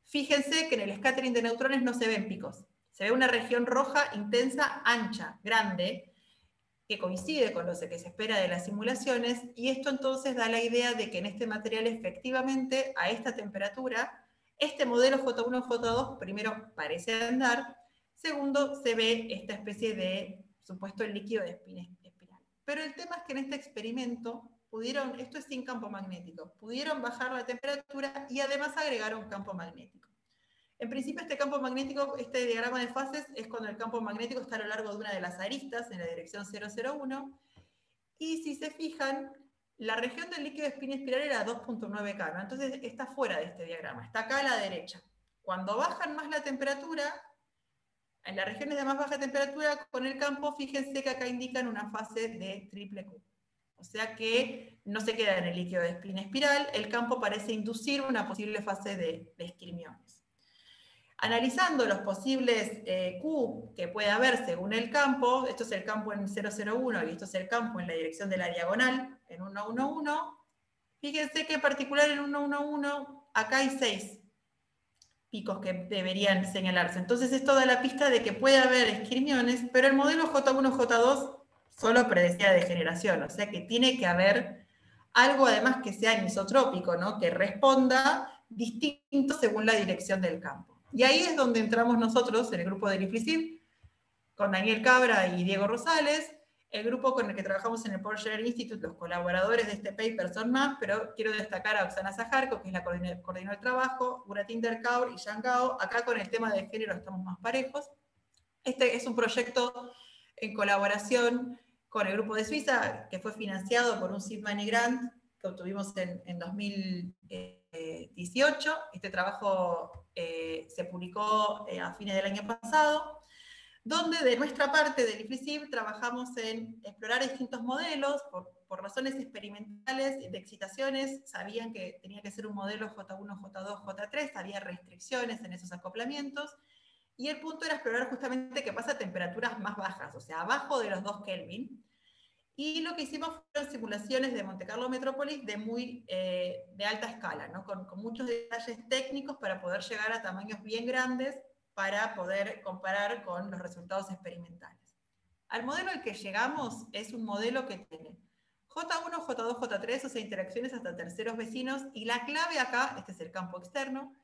Fíjense que en el scattering de neutrones no se ven picos. Se ve una región roja intensa, ancha, grande, que coincide con lo que se espera de las simulaciones, y esto entonces da la idea de que en este material efectivamente, a esta temperatura, este modelo J1, J2, primero parece andar, segundo se ve esta especie de supuesto líquido de espiral. Pero el tema es que en este experimento pudieron, esto es sin campo magnético, pudieron bajar la temperatura y además agregaron campo magnético. En principio este campo magnético, este diagrama de fases, es cuando el campo magnético está a lo largo de una de las aristas en la dirección 001, y si se fijan, la región del líquido de spin espiral era 2.9 K, ¿no? Entonces está fuera de este diagrama, está acá a la derecha. Cuando bajan más la temperatura, en las regiones de más baja temperatura, con el campo, fíjense que acá indican una fase de triple Q. O sea que no se queda en el líquido de spin espiral, el campo parece inducir una posible fase de esquirmiones. Analizando los posibles Q que puede haber según el campo, esto es el campo en 001 y esto es el campo en la dirección de la diagonal, en 111, Fíjense que en particular en 111 acá hay 6 picos que deberían señalarse. Entonces esto da la pista de que puede haber esquirmiones, pero el modelo J1, J2 solo predecía degeneración, o sea que tiene que haber algo además que sea anisotrópico, ¿no? Que responda distinto según la dirección del campo. Y ahí es donde entramos nosotros en el grupo del IFLISIB, con Daniel Cabra y Diego Rosales, el grupo con el que trabajamos en el Porsche Institute, los colaboradores de este paper son más, pero quiero destacar a Oksana Zajarko, que es la coordinadora del trabajo, Uratinder Kaur y Yang Gao. Acá con el tema de género estamos más parejos. Este es un proyecto en colaboración con el grupo de Suiza, que fue financiado por un Seed Money Grant que obtuvimos en 2018. Este trabajo se publicó a fines del año pasado, donde de nuestra parte del IFLISIB trabajamos en explorar distintos modelos por razones experimentales de excitaciones. Sabían que tenía que ser un modelo J1, J2, J3, había restricciones en esos acoplamientos, y el punto era explorar justamente qué pasa a temperaturas más bajas, o sea, abajo de los 2 Kelvin. Y lo que hicimos fueron simulaciones de Monte Carlo Metrópolis de alta escala, ¿no? con muchos detalles técnicos para poder llegar a tamaños bien grandes para poder comparar con los resultados experimentales. Al modelo al que llegamos es un modelo que tiene J1, J2, J3, o sea, interacciones hasta terceros vecinos, y la clave acá, este es el campo externo,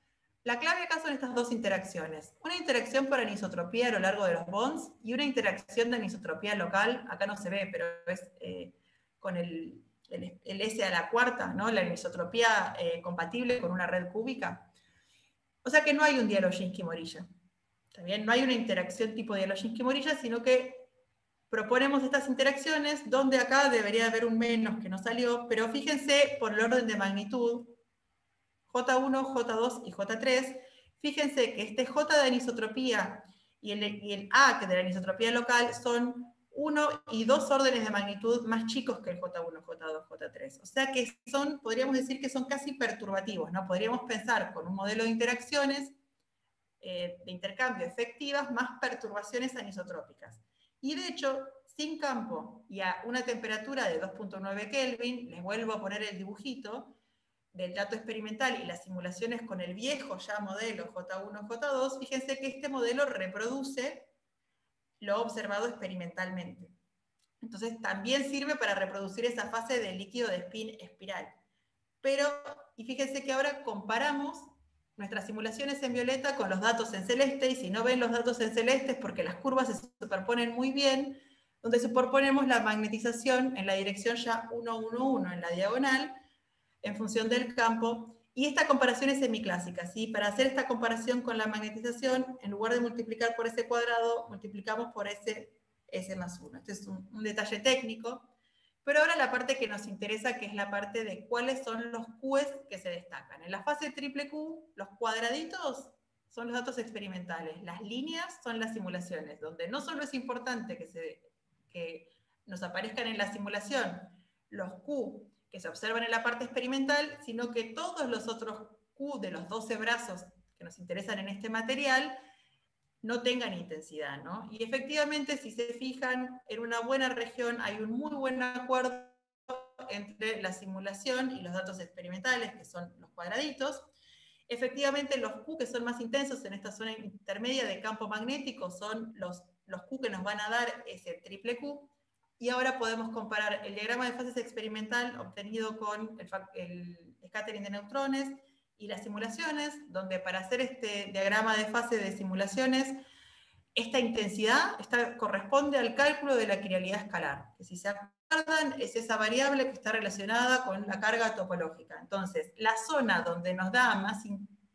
la clave acá son estas dos interacciones. Una interacción por anisotropía a lo largo de los bonds y una interacción de anisotropía local, acá no se ve, pero es con el S a la cuarta, ¿no? La anisotropía compatible con una red cúbica. O sea que no hay un Dialoghinsky-Morilla. También no hay una interacción tipo Dialoghinsky-Morilla, sino que proponemos estas interacciones donde acá debería haber un menos que no salió, pero fíjense por el orden de magnitud, J1, J2 y J3, fíjense que este J de anisotropía y el A que de la anisotropía local son 1 y 2 órdenes de magnitud más chicos que el J1, J2, J3. O sea que podríamos decir que son casi perturbativos, ¿no? Podríamos pensar con un modelo de interacciones de intercambio efectivas más perturbaciones anisotrópicas. Y de hecho, sin campo y a una temperatura de 2.9 Kelvin, les vuelvo a poner el dibujito del dato experimental y las simulaciones con el viejo ya modelo J1, J2, fíjense que este modelo reproduce lo observado experimentalmente. Entonces también sirve para reproducir esa fase del líquido de spin espiral. Pero, y fíjense que ahora comparamos nuestras simulaciones en violeta con los datos en celeste, y si no ven los datos en celeste es porque las curvas se superponen muy bien, donde superponemos la magnetización en la dirección ya 1, 1, 1 en la diagonal, en función del campo, y esta comparación es semiclásica, ¿sí? Para hacer esta comparación con la magnetización, en lugar de multiplicar por S cuadrado, multiplicamos por S más 1. Este es un detalle técnico. Pero ahora la parte que nos interesa, que es la parte de cuáles son los Qs que se destacan. En la fase triple Q, los cuadraditos son los datos experimentales, las líneas son las simulaciones, donde no solo es importante que nos aparezcan en la simulación los Q que se observan en la parte experimental, sino que todos los otros Q de los 12 brazos que nos interesan en este material no tengan intensidad, ¿no? Y efectivamente, si se fijan, en una buena región hay un muy buen acuerdo entre la simulación y los datos experimentales, que son los cuadraditos. Efectivamente, los Q que son más intensos en esta zona intermedia de campo magnético son los Q que nos van a dar ese triple Q. Y ahora podemos comparar el diagrama de fases experimental obtenido con el scattering de neutrones y las simulaciones, donde para hacer este diagrama de fase de simulaciones, esta intensidad corresponde al cálculo de la quiralidad escalar, que si se acuerdan es esa variable que está relacionada con la carga topológica. Entonces, la zona donde nos da más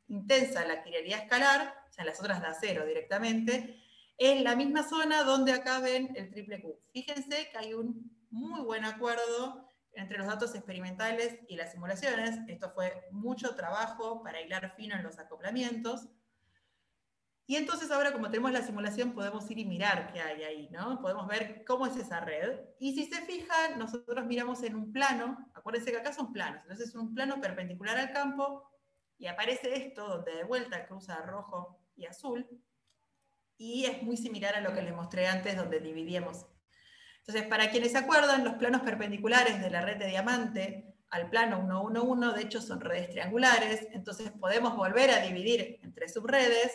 intensa la quiralidad escalar, o sea, las otras da cero directamente, es la misma zona donde acá ven el triple Q. Fíjense que hay un muy buen acuerdo entre los datos experimentales y las simulaciones. Esto fue mucho trabajo para hilar fino en los acoplamientos. Y entonces ahora, como tenemos la simulación, podemos ir y mirar qué hay ahí, ¿no? Podemos ver cómo es esa red. Y si se fijan, nosotros miramos en un plano, acuérdense que acá son planos, entonces es un plano perpendicular al campo, y aparece esto, donde de vuelta cruza rojo y azul, y es muy similar a lo que les mostré antes, donde dividíamos. Entonces, para quienes se acuerdan, los planos perpendiculares de la red de diamante al plano 1, 1, 1, de hecho son redes triangulares, entonces podemos volver a dividir en 3 subredes,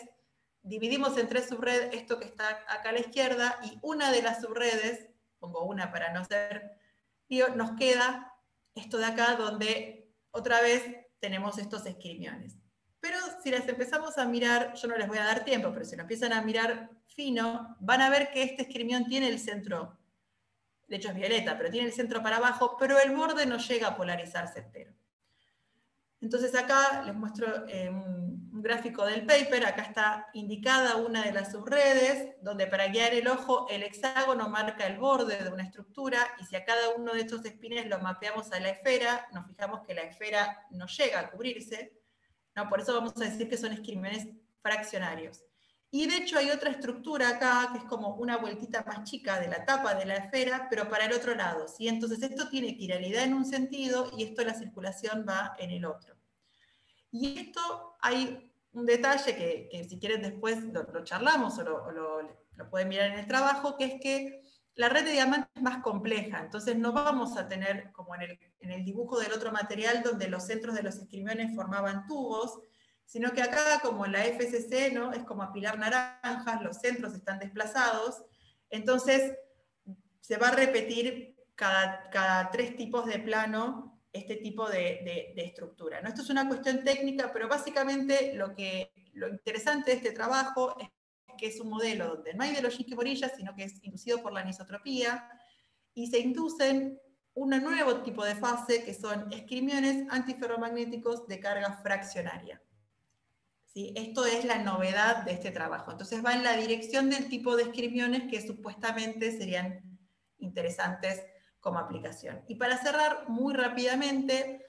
dividimos en 3 subredes esto que está acá a la izquierda, y una de las subredes, pongo una para no ser lío, nos queda esto de acá donde otra vez tenemos estos esquirmiones. Pero si las empezamos a mirar, yo no les voy a dar tiempo, pero si lo empiezan a mirar fino, van a ver que este esquirmión tiene el centro, de hecho es violeta, pero tiene el centro para abajo, pero el borde no llega a polarizarse entero. Entonces acá les muestro un gráfico del paper, acá está indicada una de las subredes, donde para guiar el ojo el hexágono marca el borde de una estructura, y si a cada uno de estos espines lo mapeamos a la esfera, nos fijamos que la esfera no llega a cubrirse, ¿no? Por eso vamos a decir que son esquirmiones fraccionarios. Y de hecho hay otra estructura acá, que es como una vueltita más chica de la tapa de la esfera, pero para el otro lado, ¿sí? Entonces esto tiene quiralidad en un sentido, y esto la circulación va en el otro. Y esto hay un detalle que si quieren después lo charlamos o lo pueden mirar en el trabajo, que es que la red de diamantes es más compleja, entonces no vamos a tener, como en el dibujo del otro material, donde los centros de los esquirmiones formaban tubos, sino que acá, como en la FCC, ¿no? Es como apilar naranjas, los centros están desplazados, entonces se va a repetir cada 3 tipos de plano este tipo de estructura, ¿no? Esto es una cuestión técnica, pero básicamente lo interesante de este trabajo es que es un modelo donde no hay Deloginsky morillas, sino que es inducido por la anisotropía, y se inducen un nuevo tipo de fase, que son esquirmiones antiferromagnéticos de carga fraccionaria. ¿Sí? Esto es la novedad de este trabajo. Entonces va en la dirección del tipo de esquirmiones que supuestamente serían interesantes como aplicación. Y para cerrar muy rápidamente,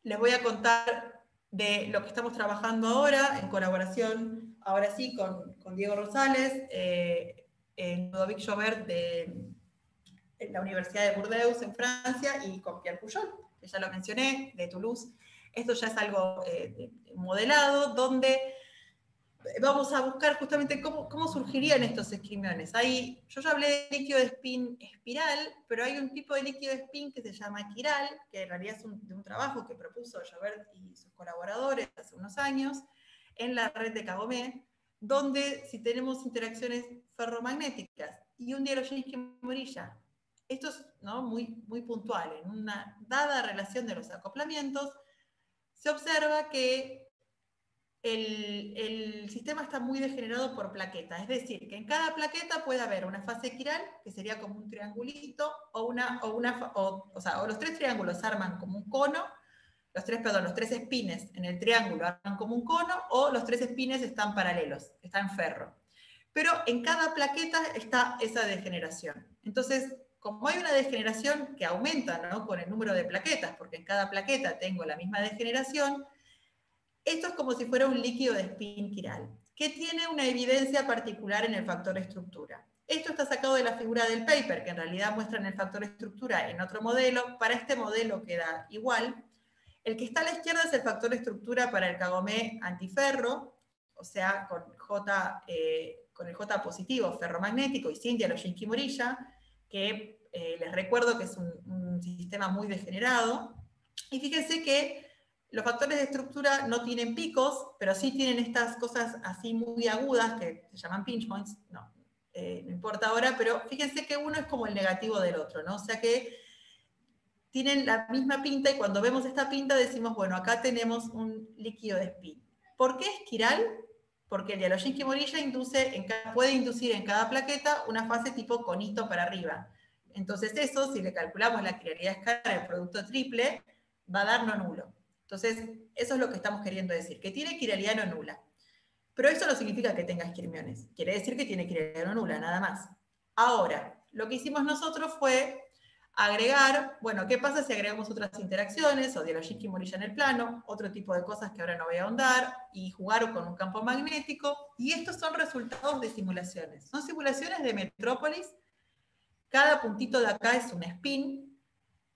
les voy a contar de lo que estamos trabajando ahora, en colaboración, ahora sí, con Diego Rosales, en Ludovic Joubert de la Universidad de Bordeaux en Francia, y con Pierre Pujol, que ya lo mencioné, de Toulouse. Esto ya es algo modelado, donde vamos a buscar justamente cómo surgirían estos esquirmiones. Yo ya hablé de líquido de spin espiral, pero hay un tipo de líquido de spin que se llama quiral, que en realidad es de un trabajo que propuso Joubert y sus colaboradores hace unos años en la red de Kagomé, donde si tenemos interacciones ferromagnéticas y un Deloginsky morilla, esto es, ¿no?, muy puntual, en una dada relación de los acoplamientos, se observa que el sistema está muy degenerado por plaqueta, es decir, que en cada plaqueta puede haber una fase quiral, que sería como un triangulito, o los 3 triángulos arman como un cono, los 3 espines en el triángulo arman como un cono, o los 3 espines están paralelos, están en ferro. Pero en cada plaqueta está esa degeneración. Entonces, como hay una degeneración que aumenta, ¿no?, con el número de plaquetas, porque en cada plaqueta tengo la misma degeneración, esto es como si fuera un líquido de spin quiral, que tiene una evidencia particular en el factor estructura. Esto está sacado de la figura del paper, que en realidad muestran el factor estructura en otro modelo. Para este modelo queda igual. El que está a la izquierda es el factor estructura para el Kagomé antiferro, o sea, con el J positivo ferromagnético y sin Deloginsky morilla, que les recuerdo que es un sistema muy degenerado. Y fíjense que los factores de estructura no tienen picos, pero sí tienen estas cosas así muy agudas que se llaman pinch points. No importa ahora, pero fíjense que uno es como el negativo del otro, ¿no? O sea que tienen la misma pinta, y cuando vemos esta pinta decimos, bueno, acá tenemos un líquido de spin. ¿Por qué es quiral? Porque el Deloginsky morilla puede inducir en cada plaqueta una fase tipo conito para arriba. Entonces eso, si le calculamos la quiralidad escalar del producto triple, va a dar no nulo. Entonces, eso es lo que estamos queriendo decir, que tiene quiralidad no nula. Pero eso no significa que tenga esquirmiones, quiere decir que tiene quiralidad no nula, nada más. Ahora, lo que hicimos nosotros fue agregar, bueno, ¿qué pasa si agregamos otras interacciones, o Deloginsky morilla en el plano, otro tipo de cosas que ahora no voy a ahondar, y jugar con un campo magnético? Y estos son resultados de simulaciones. Son simulaciones de Metrópolis. Cada puntito de acá es un spin,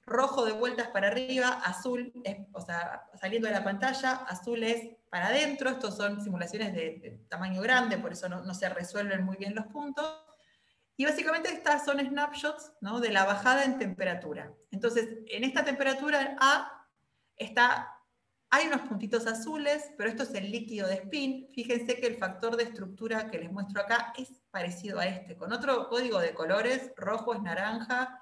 rojo de vueltas para arriba, azul, o sea, saliendo de la pantalla, azul es para adentro. Estos son simulaciones de tamaño grande, por eso no se resuelven muy bien los puntos. Y básicamente estas son snapshots, ¿no?, de la bajada en temperatura. Entonces, en esta temperatura A hay unos puntitos azules, pero esto es el líquido de spin. Fíjense que el factor de estructura que les muestro acá es parecido a este, con otro código de colores: rojo es naranja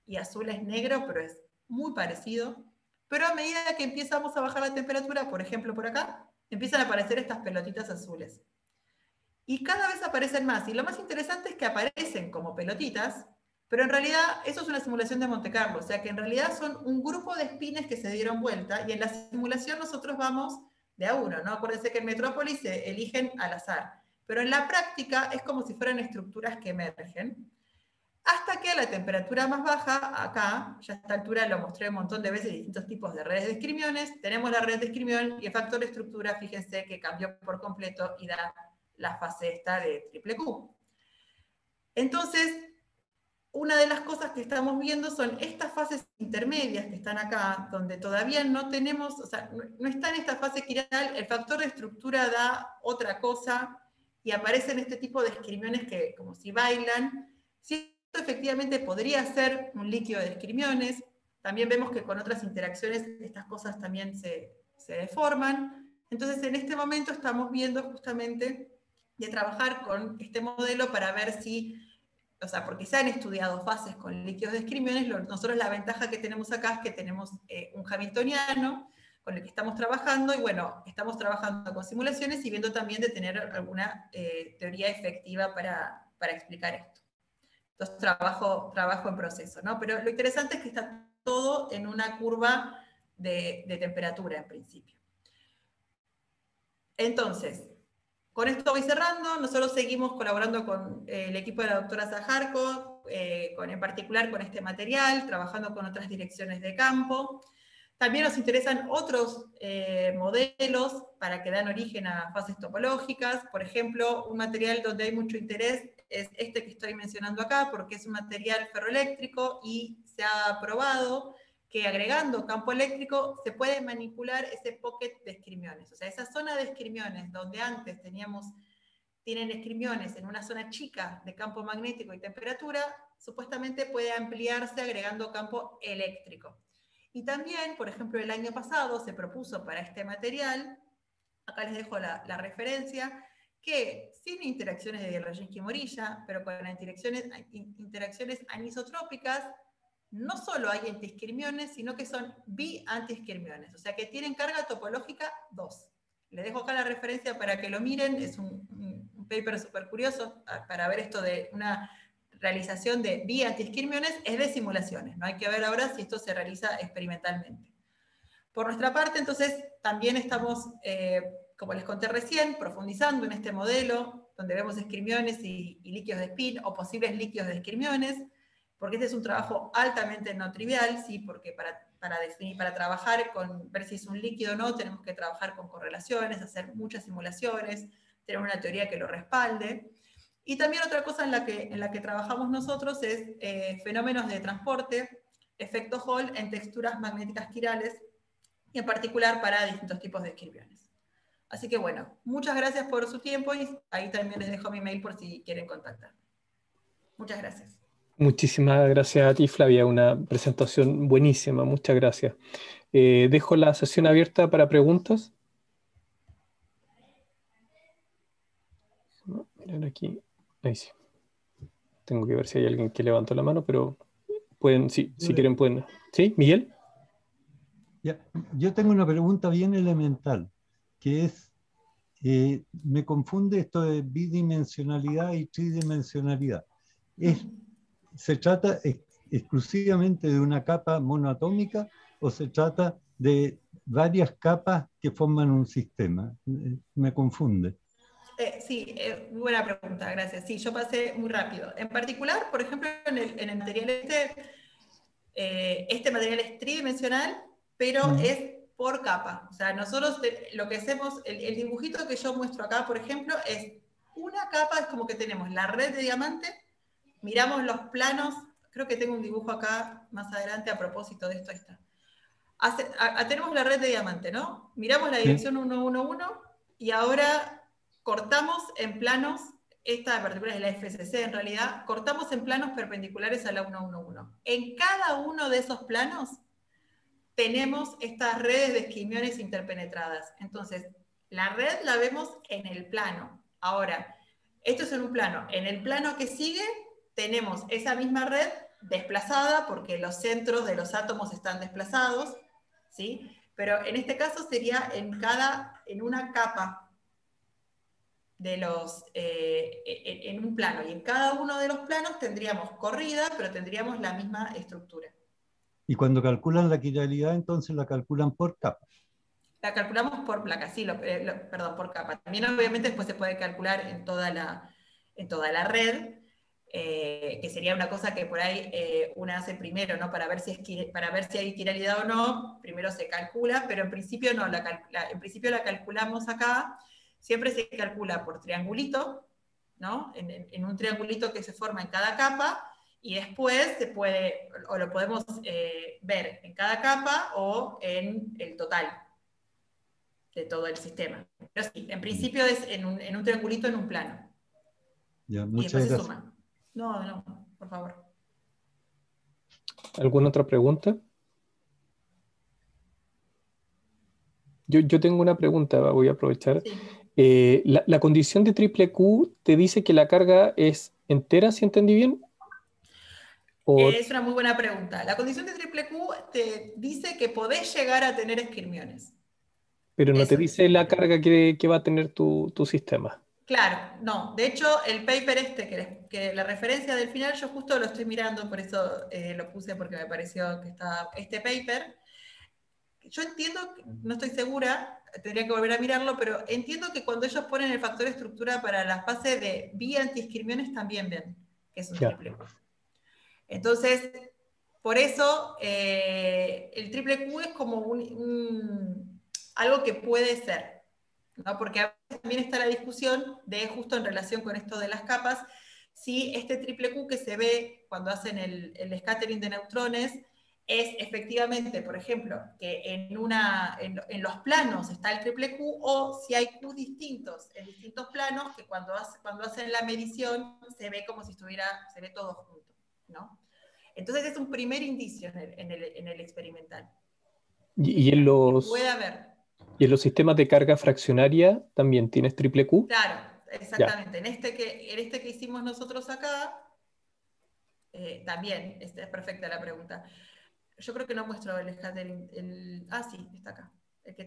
y azul es negro, pero es muy parecido. Pero a medida que empezamos a bajar la temperatura, por ejemplo por acá, empiezan a aparecer estas pelotitas azules. Y cada vez aparecen más. Y lo más interesante es que aparecen como pelotitas, pero en realidad eso es una simulación de Monte Carlo. O sea que en realidad son un grupo de espines que se dieron vuelta, y en la simulación nosotros vamos de a uno, ¿no? Acuérdense que en Metrópolis se eligen al azar. Pero en la práctica es como si fueran estructuras que emergen. Hasta que a la temperatura más baja, acá, ya a esta altura lo mostré un montón de veces, distintos tipos de redes de esquirmiones, tenemos la red de esquirmión y el factor de estructura, fíjense que cambió por completo y da la fase esta de triple Q. Entonces, una de las cosas que estamos viendo son estas fases intermedias que están acá, donde todavía no tenemos, o sea, no está en esta fase quiral, el factor de estructura da otra cosa, y aparecen este tipo de esquirmiones que como si bailan. Sí, efectivamente podría ser un líquido de esquirmiones. También vemos que con otras interacciones estas cosas también se deforman. Entonces, en este momento estamos viendo justamente de trabajar con este modelo para ver si, o sea, porque se han estudiado fases con líquidos de esquirmiones. Nosotros la ventaja que tenemos acá es que tenemos un hamiltoniano con el que estamos trabajando, y bueno, estamos trabajando con simulaciones y viendo también de tener alguna teoría efectiva para explicar esto. Entonces trabajo en proceso, ¿no? Pero lo interesante es que está todo en una curva de temperatura en principio. Entonces, con esto voy cerrando. Nosotros seguimos colaborando con el equipo de la doctora Zajarco, en particular con este material, trabajando con otras direcciones de campo. También nos interesan otros modelos para que dan origen a fases topológicas. Por ejemplo, un material donde hay mucho interés es este que estoy mencionando acá, porque es un material ferroeléctrico y se ha probado que agregando campo eléctrico se puede manipular ese pocket de esquirmiones. O sea, esa zona de esquirmiones donde antes tienen esquirmiones en una zona chica de campo magnético y temperatura, supuestamente puede ampliarse agregando campo eléctrico. Y también, por ejemplo, el año pasado se propuso para este material, acá les dejo la referencia, que sin interacciones de Dierlajinsky-Morilla, pero con interacciones anisotrópicas, no solo hay antiesquirmiones, sino que son bi-antiesquirmiones, o sea que tienen carga topológica 2. Les dejo acá la referencia para que lo miren, es un paper súper curioso para ver esto de una realización de bi-antiesquirmiones, es de simulaciones, no hay que ver ahora si esto se realiza experimentalmente. Por nuestra parte, entonces, también estamos, como les conté recién, profundizando en este modelo, donde vemos esquirmiones y líquidos de spin, o posibles líquidos de esquirmiones, porque este es un trabajo altamente no trivial, ¿sí? Porque para trabajar con ver si es un líquido o no, tenemos que trabajar con correlaciones, hacer muchas simulaciones, tener una teoría que lo respalde. Y también otra cosa en la que trabajamos nosotros es fenómenos de transporte, efecto Hall en texturas magnéticas quirales, y en particular para distintos tipos de esquirmiones. Así que bueno, muchas gracias por su tiempo, y ahí también les dejo mi mail por si quieren contactarme. Muchas gracias. Muchísimas gracias a ti, Flavia. Una presentación buenísima. Muchas gracias. Dejo la sesión abierta para preguntas. Miren aquí. Ahí sí. Tengo que ver si hay alguien que levantó la mano, pero pueden, sí, si quieren pueden. ¿Sí, Miguel? Ya, yo tengo una pregunta bien elemental, que es, me confunde esto de bidimensionalidad y tridimensionalidad. ¿Se trata exclusivamente de una capa monoatómica o se trata de varias capas que forman un sistema? Me confunde. Sí, muy buena pregunta, gracias. Sí, yo pasé muy rápido. En particular, por ejemplo, en el material este material es tridimensional, pero es por capa. O sea, nosotros lo que hacemos, el dibujito que yo muestro acá, por ejemplo, es una capa, es como que tenemos la red de diamante, miramos los planos, creo que tengo un dibujo acá más adelante a propósito de esto, ahí está. Tenemos la red de diamante, ¿no? Miramos la dirección 111 y ahora cortamos en planos esta particular es la FCC en realidad, cortamos en planos perpendiculares a la 111. En cada uno de esos planos tenemos estas redes de esquimiones interpenetradas. Entonces, la red la vemos en el plano. Ahora, esto es en un plano. En el plano que sigue tenemos esa misma red desplazada porque los centros de los átomos están desplazados, ¿sí? Pero en este caso sería en una capa de en un plano. Y en cada uno de los planos tendríamos corrida, pero tendríamos la misma estructura. Y cuando calculan la quiralidad, entonces la calculan por capa. La calculamos por placa, sí, perdón, por capa. También obviamente después se puede calcular en toda la red, que sería una cosa que por ahí una hace primero, ¿no? Para ver si hay quiralidad o no, primero se calcula, pero en principio no, en principio la calculamos acá, siempre se calcula por triangulito, ¿no? En un triangulito que se forma en cada capa, y después lo podemos ver en cada capa o en el total de todo el sistema. Pero sí, en principio es en un triangulito en un plano. Ya, Y muchas después se gracias. suma. No, por favor. ¿Alguna otra pregunta? Yo tengo una pregunta, voy a aprovechar. Sí. La condición de triple Q te dice que la carga es entera, si entendí bien. Es una muy buena pregunta. La condición de triple Q te dice que podés llegar a tener esquirmiones. Pero no te Eso dice dice. la carga que va a tener tu sistema. Claro, no. De hecho, el paper que la referencia del final, yo justo lo estoy mirando, por eso lo puse, porque me pareció que estaba este paper. Yo entiendo, no estoy segura, tendría que volver a mirarlo, pero entiendo que cuando ellos ponen el factor de estructura para la fase de vía antiesquirmiones también ven que es un Ya. triple Q. Entonces, por eso el triple Q es como algo que puede ser, ¿no? Porque a veces también está la discusión de, justo en relación con esto de las capas, si este triple Q que se ve cuando hacen el scattering de neutrones es efectivamente, por ejemplo, que en los planos está el triple Q, o si hay Q distintos en distintos planos, que cuando hacen la medición se ve como si se ve todo junto, ¿no? Entonces es un primer indicio en el experimental. Y en Puede haber. ¿Y en los sistemas de carga fraccionaria también tienes triple Q? Claro, exactamente. En este que hicimos nosotros acá, también, es perfecta la pregunta. Yo creo que no muestro el scattering. Sí, está acá. El que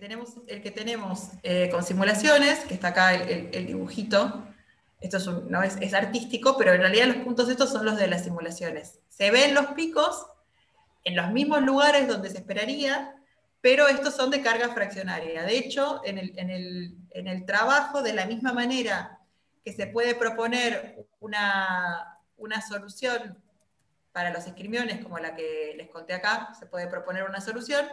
tenemos con simulaciones, que está acá el dibujito. Esto es artístico, pero en realidad los puntos estos son los de las simulaciones. Se ven los picos en los mismos lugares donde se esperaría, pero estos son de carga fraccionaria. De hecho, en el trabajo, de la misma manera que se puede proponer una solución para los esquirmiones, como la que les conté acá, se puede proponer una solución.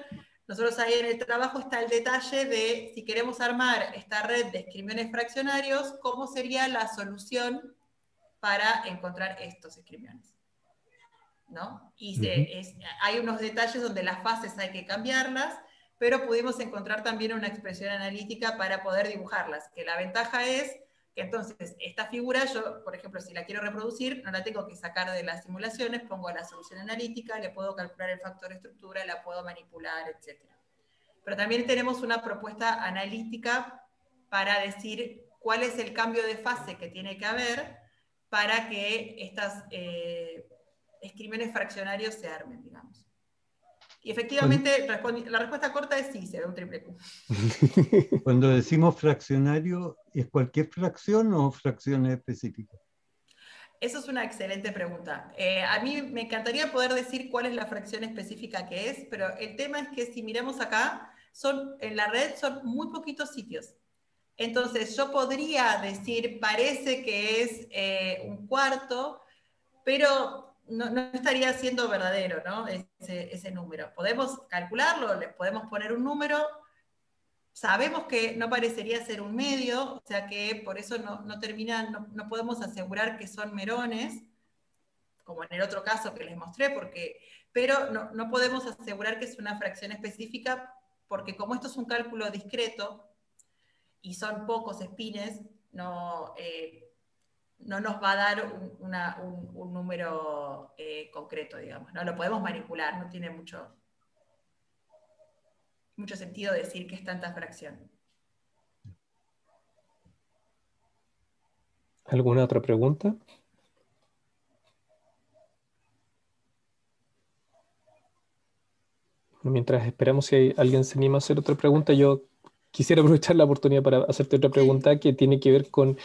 Nosotros ahí en el trabajo está el detalle de, si queremos armar esta red de esquirmiones fraccionarios, ¿cómo sería la solución para encontrar estos esquirmiones? ¿No? Y hay unos detalles donde las fases hay que cambiarlas, pero pudimos encontrar también una expresión analítica para poder dibujarlas, que la ventaja es que entonces esta figura, yo, por ejemplo, si la quiero reproducir, no la tengo que sacar de las simulaciones, pongo la solución analítica, le puedo calcular el factor de estructura, la puedo manipular, etc. Pero también tenemos una propuesta analítica para decir cuál es el cambio de fase que tiene que haber para que estas esquirmiones fraccionarios se armen, digamos. Y efectivamente, la respuesta corta es sí, se ve un triple Q. Cuando decimos fraccionario, ¿es cualquier fracción o fracciones específicas? Eso es una excelente pregunta. A mí me encantaría poder decir cuál es la fracción específica que es, pero el tema es que si miramos acá, en la red son muy poquitos sitios. Entonces yo podría decir, parece que es un cuarto, pero no estaría siendo verdadero, ¿no? Ese número. Podemos calcularlo, le podemos poner un número. Sabemos que no parecería ser un medio, o sea que por eso no podemos asegurar que son merones, como en el otro caso que les mostré, pero no podemos asegurar que es una fracción específica, porque como esto es un cálculo discreto y son pocos espines, no nos va a dar un número concreto, digamos, ¿no? Lo podemos manipular, no tiene mucho sentido decir que es tanta fracción. ¿Alguna otra pregunta? Mientras esperamos si alguien se anima a hacer otra pregunta, yo quisiera aprovechar la oportunidad para hacerte otra pregunta que tiene que ver con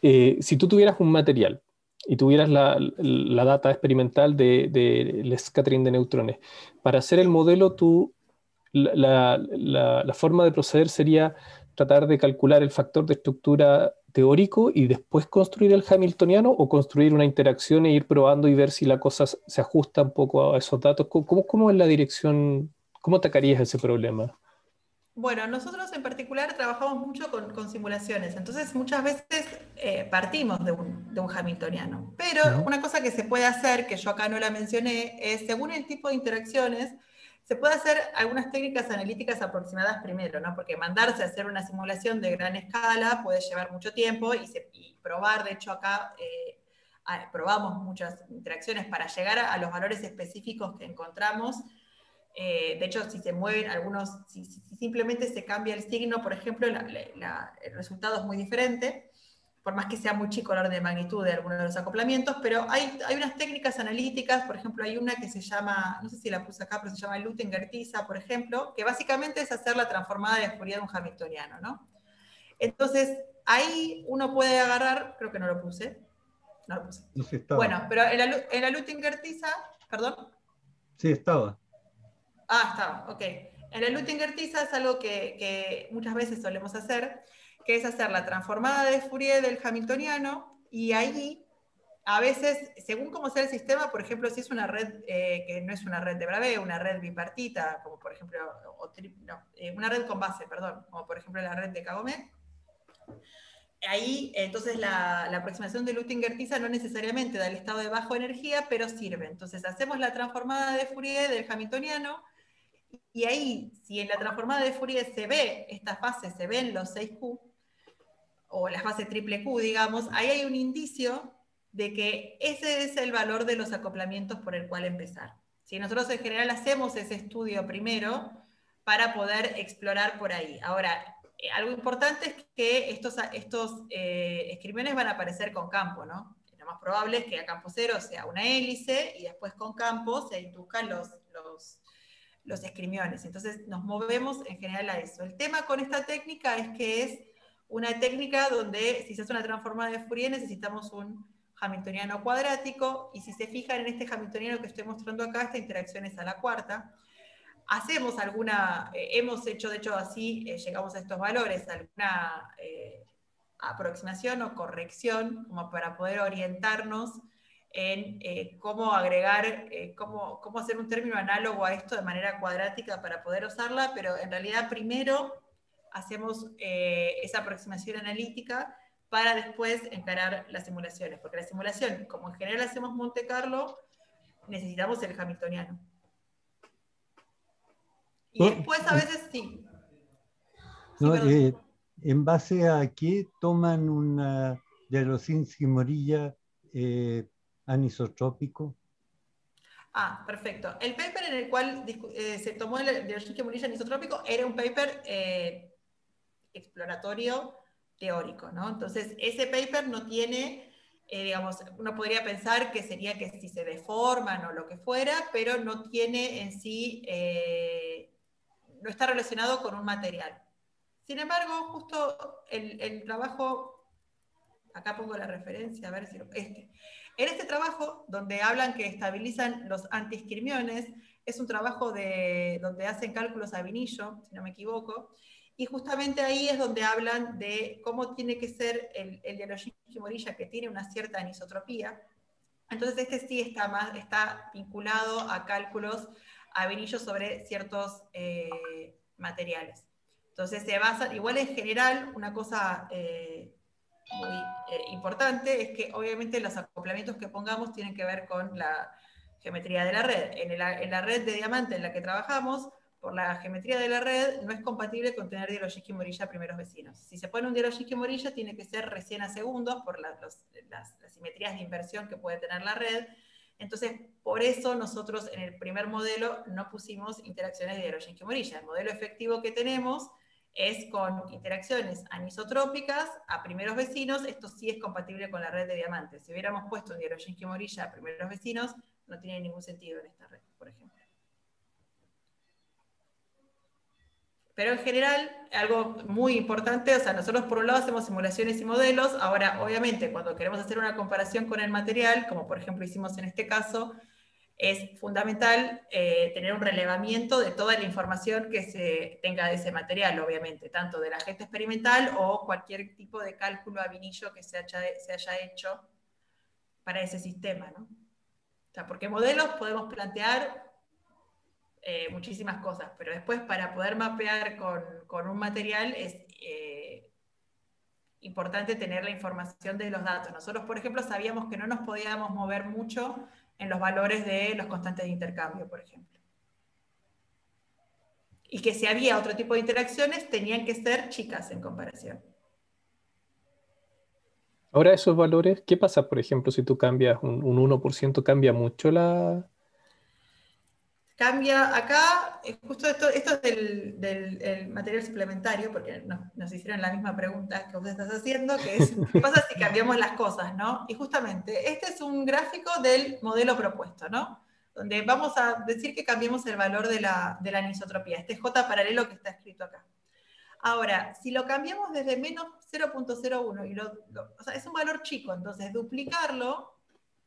si tú tuvieras un material y tuvieras la data experimental del scattering de neutrones, para hacer el modelo la forma de proceder sería tratar de calcular el factor de estructura teórico y después construir el hamiltoniano, o construir una interacción e ir probando y ver si la cosa se ajusta un poco a esos datos. ¿Cómo es la dirección? ¿Cómo atacarías ese problema? Bueno, nosotros en particular trabajamos mucho con simulaciones, entonces muchas veces partimos de un hamiltoniano. Pero una cosa que se puede hacer, que yo acá no la mencioné, es según el tipo de interacciones, se puede hacer algunas técnicas analíticas aproximadas primero, ¿no? Porque mandarse a hacer una simulación de gran escala puede llevar mucho tiempo y probar, de hecho acá probamos muchas interacciones para llegar a los valores específicos que encontramos. De hecho, si se mueven algunos, si simplemente se cambia el signo, por ejemplo, el resultado es muy diferente, por más que sea muy chico el orden de magnitud de algunos de los acoplamientos, pero hay unas técnicas analíticas, por ejemplo, hay una que se llama, no sé si la puse acá, pero se llama Luttinger-Tisa, por ejemplo, que básicamente es hacer la transformada de Fourier de un hamiltoniano, ¿no? Entonces, ahí uno puede agarrar, creo que no lo puse, no lo puse. No, sí estaba. Bueno, pero en la Luttinger-Tisa, perdón. Sí estaba. Ah, estaba, ok. En el Luttinger-Tisa es algo que muchas veces solemos hacer, que es hacer la transformada de Fourier del hamiltoniano, y ahí, a veces, según cómo sea el sistema, por ejemplo, si es una red que no es una red de Bravais, una red bipartita, como por ejemplo, una red con base, perdón, como por ejemplo la red de Cagomet, ahí entonces la aproximación de Luttinger-Tisa no necesariamente da el estado de baja energía, pero sirve. Entonces hacemos la transformada de Fourier del hamiltoniano, y ahí, si en la transformada de Fourier se ve esta fase, se ven los 6Q, o la fase triple Q, digamos, ahí hay un indicio de que ese es el valor de los acoplamientos por el cual empezar. Si nosotros en general hacemos ese estudio primero para poder explorar por ahí. Ahora, algo importante es que estos escribiones van a aparecer con campo, ¿no? Lo más probable es que a campo cero sea una hélice y después con campo se induzcan los escribiones. Entonces nos movemos en general a eso. El tema con esta técnica es que es una técnica donde si se hace una transformada de Fourier necesitamos un hamiltoniano cuadrático, y si se fijan en este hamiltoniano que estoy mostrando acá, esta interacción es a la cuarta. Hacemos hemos hecho de hecho así, llegamos a estos valores, alguna aproximación o corrección como para poder orientarnos en cómo agregar, cómo hacer un término análogo a esto de manera cuadrática para poder usarla, pero en realidad primero hacemos esa aproximación analítica para después encarar las simulaciones, porque la simulación, como en general hacemos Monte Carlo, necesitamos el hamiltoniano. Y después a veces sí. No, ¿en base a qué toman una de Roscinski Morilla anisotrópico? Ah, perfecto. El paper en el cual se tomó el de Roscinski Morilla anisotrópico era un paper exploratorio teórico, ¿no? Entonces, ese paper no tiene, digamos, uno podría pensar que sería que si se deforman o lo que fuera, pero no tiene en sí, no está relacionado con un material. Sin embargo, justo el trabajo, acá pongo la referencia, a ver si en este trabajo, donde hablan que estabilizan los antiesquirmiones, es un trabajo donde hacen cálculos a vinillo, si no me equivoco, y justamente ahí es donde hablan de cómo tiene que ser el de Roscinski Morilla, que tiene una cierta anisotropía. Entonces este sí está vinculado a cálculos a vinillo sobre ciertos materiales. Entonces se basa, igual en general, una cosa muy importante es que obviamente los acoplamientos que pongamos tienen que ver con la geometría de la red. En la red de diamante en la que trabajamos, por la geometría de la red, no es compatible con tener Dieloszewski Morilla primeros vecinos. Si se pone un Dieloszewski Morilla, tiene que ser recién a segundos por las simetrías de inversión que puede tener la red. Entonces, por eso nosotros en el primer modelo no pusimos interacciones de Dieloszewski Morilla. El modelo efectivo que tenemos es con interacciones anisotrópicas a primeros vecinos. Esto sí es compatible con la red de diamantes. Si hubiéramos puesto un Dieloszewski Morilla a primeros vecinos, no tiene ningún sentido en esta red, por ejemplo. Pero en general, algo muy importante, o sea, nosotros por un lado hacemos simulaciones y modelos. Ahora, obviamente, cuando queremos hacer una comparación con el material, como por ejemplo hicimos en este caso, es fundamental tener un relevamiento de toda la información que se tenga de ese material, obviamente, tanto del agente experimental o cualquier tipo de cálculo a vinillo que se haya hecho para ese sistema, ¿no? O sea, porque modelos podemos plantear muchísimas cosas, pero después para poder mapear con un material es importante tener la información de los datos. Nosotros, por ejemplo, sabíamos que no nos podíamos mover mucho en los valores de los constantes de intercambio, por ejemplo. Y que si había otro tipo de interacciones, tenían que ser chicas en comparación. Ahora esos valores, ¿qué pasa, por ejemplo, si tú cambias un 1%, cambia mucho la... Cambia acá, justo esto es del material suplementario, porque nos hicieron la misma pregunta que vos estás haciendo, que es, ¿qué pasa si cambiamos las cosas, no? Y justamente, este es un gráfico del modelo propuesto, ¿no? Donde vamos a decir que cambiemos el valor de la anisotropía, este J paralelo que está escrito acá. Ahora, si lo cambiamos desde menos 0.01, o sea, es un valor chico, entonces duplicarlo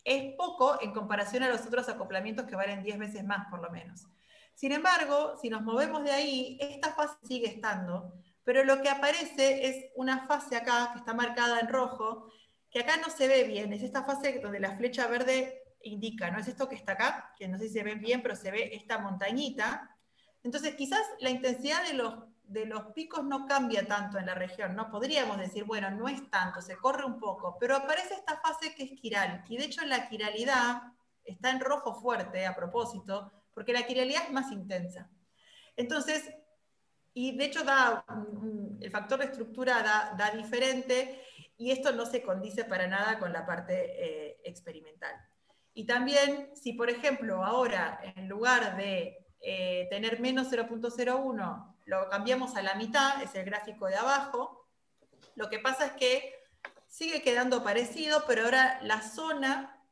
es poco en comparación a los otros acoplamientos que valen 10 veces más, por lo menos. Sin embargo, si nos movemos de ahí, esta fase sigue estando, pero lo que aparece es una fase acá, que está marcada en rojo, que acá no se ve bien, es esta fase donde la flecha verde indica, no es esto que está acá, que no sé si se ve bien, pero se ve esta montañita. Entonces, quizás la intensidad de los picos no cambia tanto en la región, ¿no? Podríamos decir, bueno, no es tanto, se corre un poco, pero aparece esta fase que es quiral, y de hecho la quiralidad está en rojo fuerte a propósito, porque la quiralidad es más intensa. Entonces, y de hecho el factor de estructura da diferente, y esto no se condice para nada con la parte experimental. Y también, si por ejemplo ahora, en lugar de tener menos 0.01, lo cambiamos a la mitad, es el gráfico de abajo, lo que pasa es que sigue quedando parecido, pero ahora la zona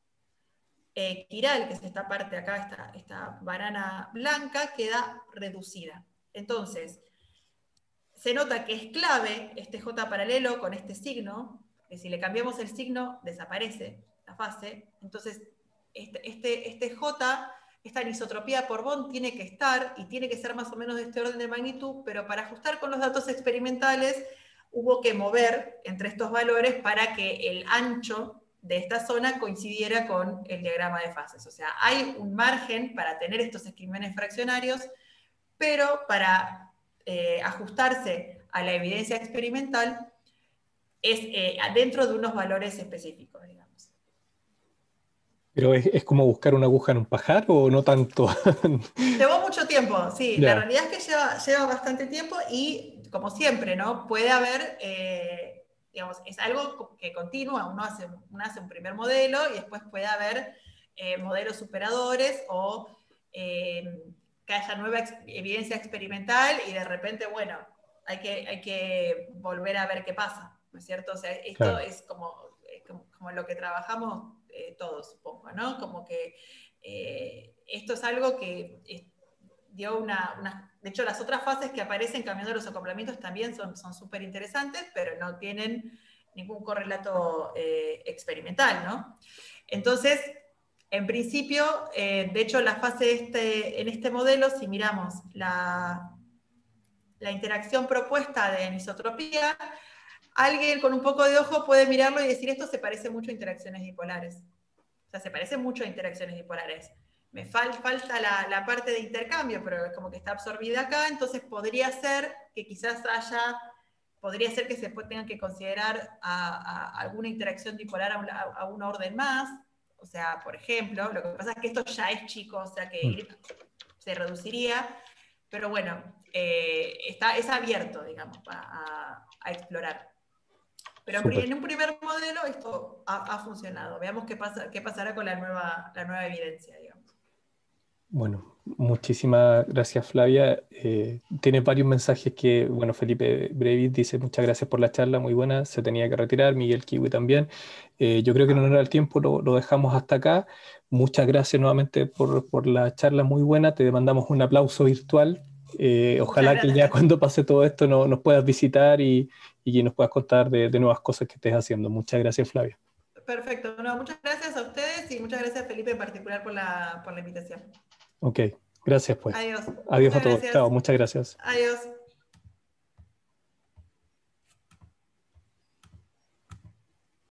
quiral, que es esta parte acá, esta banana blanca, queda reducida. Entonces, se nota que es clave este J paralelo con este signo, que si le cambiamos el signo, desaparece la fase. Entonces, este J, esta anisotropía por Bond tiene que estar, y tiene que ser más o menos de este orden de magnitud, pero para ajustar con los datos experimentales, hubo que mover entre estos valores para que el ancho de esta zona coincidiera con el diagrama de fases. O sea, hay un margen para tener estos esquímenes fraccionarios, pero para ajustarse a la evidencia experimental es dentro de unos valores específicos, digamos. Pero es como buscar una aguja en un pajar o no tanto. Llevó mucho tiempo, sí. Ya. La realidad es que lleva bastante tiempo y, como siempre, ¿no? Puede haber, digamos, es algo que continúa. Uno hace un primer modelo y después puede haber modelos superadores o que haya nueva evidencia experimental y de repente, bueno, hay que volver a ver qué pasa, ¿no es cierto? O sea, esto Claro. es como lo que trabajamos todos, supongo, ¿no? Como que esto es algo que dio de hecho, las otras fases que aparecen cambiando los acoplamientos también son súper interesantes, pero no tienen ningún correlato experimental, ¿no? Entonces, en principio, de hecho, la fase en este modelo, si miramos la interacción propuesta de anisotropía, alguien con un poco de ojo puede mirarlo y decir, esto se parece mucho a interacciones dipolares. O sea, se parece mucho a interacciones dipolares. Me falta la parte de intercambio, pero es como que está absorbida acá, entonces podría ser que quizás podría ser que se tengan que considerar a alguna interacción dipolar a un orden más. O sea, por ejemplo, lo que pasa es que esto ya es chico, o sea que se reduciría, pero bueno, es abierto, digamos, a explorar. Pero Súper. en un primer modelo esto ha funcionado. Veamos qué pasará con la nueva evidencia, digamos. Bueno, muchísimas gracias, Flavia. Tienes varios mensajes que, bueno, Felipe Brevis dice muchas gracias por la charla, muy buena, se tenía que retirar, Miguel Kiwi también. Yo creo que no era el tiempo, lo dejamos hasta acá. Muchas gracias nuevamente por la charla muy buena, te mandamos un aplauso virtual. Muchas Ojalá que ya gracias. cuando pase todo esto nos puedas visitar y que nos puedas contar de nuevas cosas que estés haciendo. Muchas gracias, Flavia. Perfecto. No, muchas gracias a ustedes y muchas gracias, Felipe, en particular por la invitación. Ok, gracias pues. Adiós. Adiós a Muchas todos. Chao, gracias. muchas gracias. Adiós.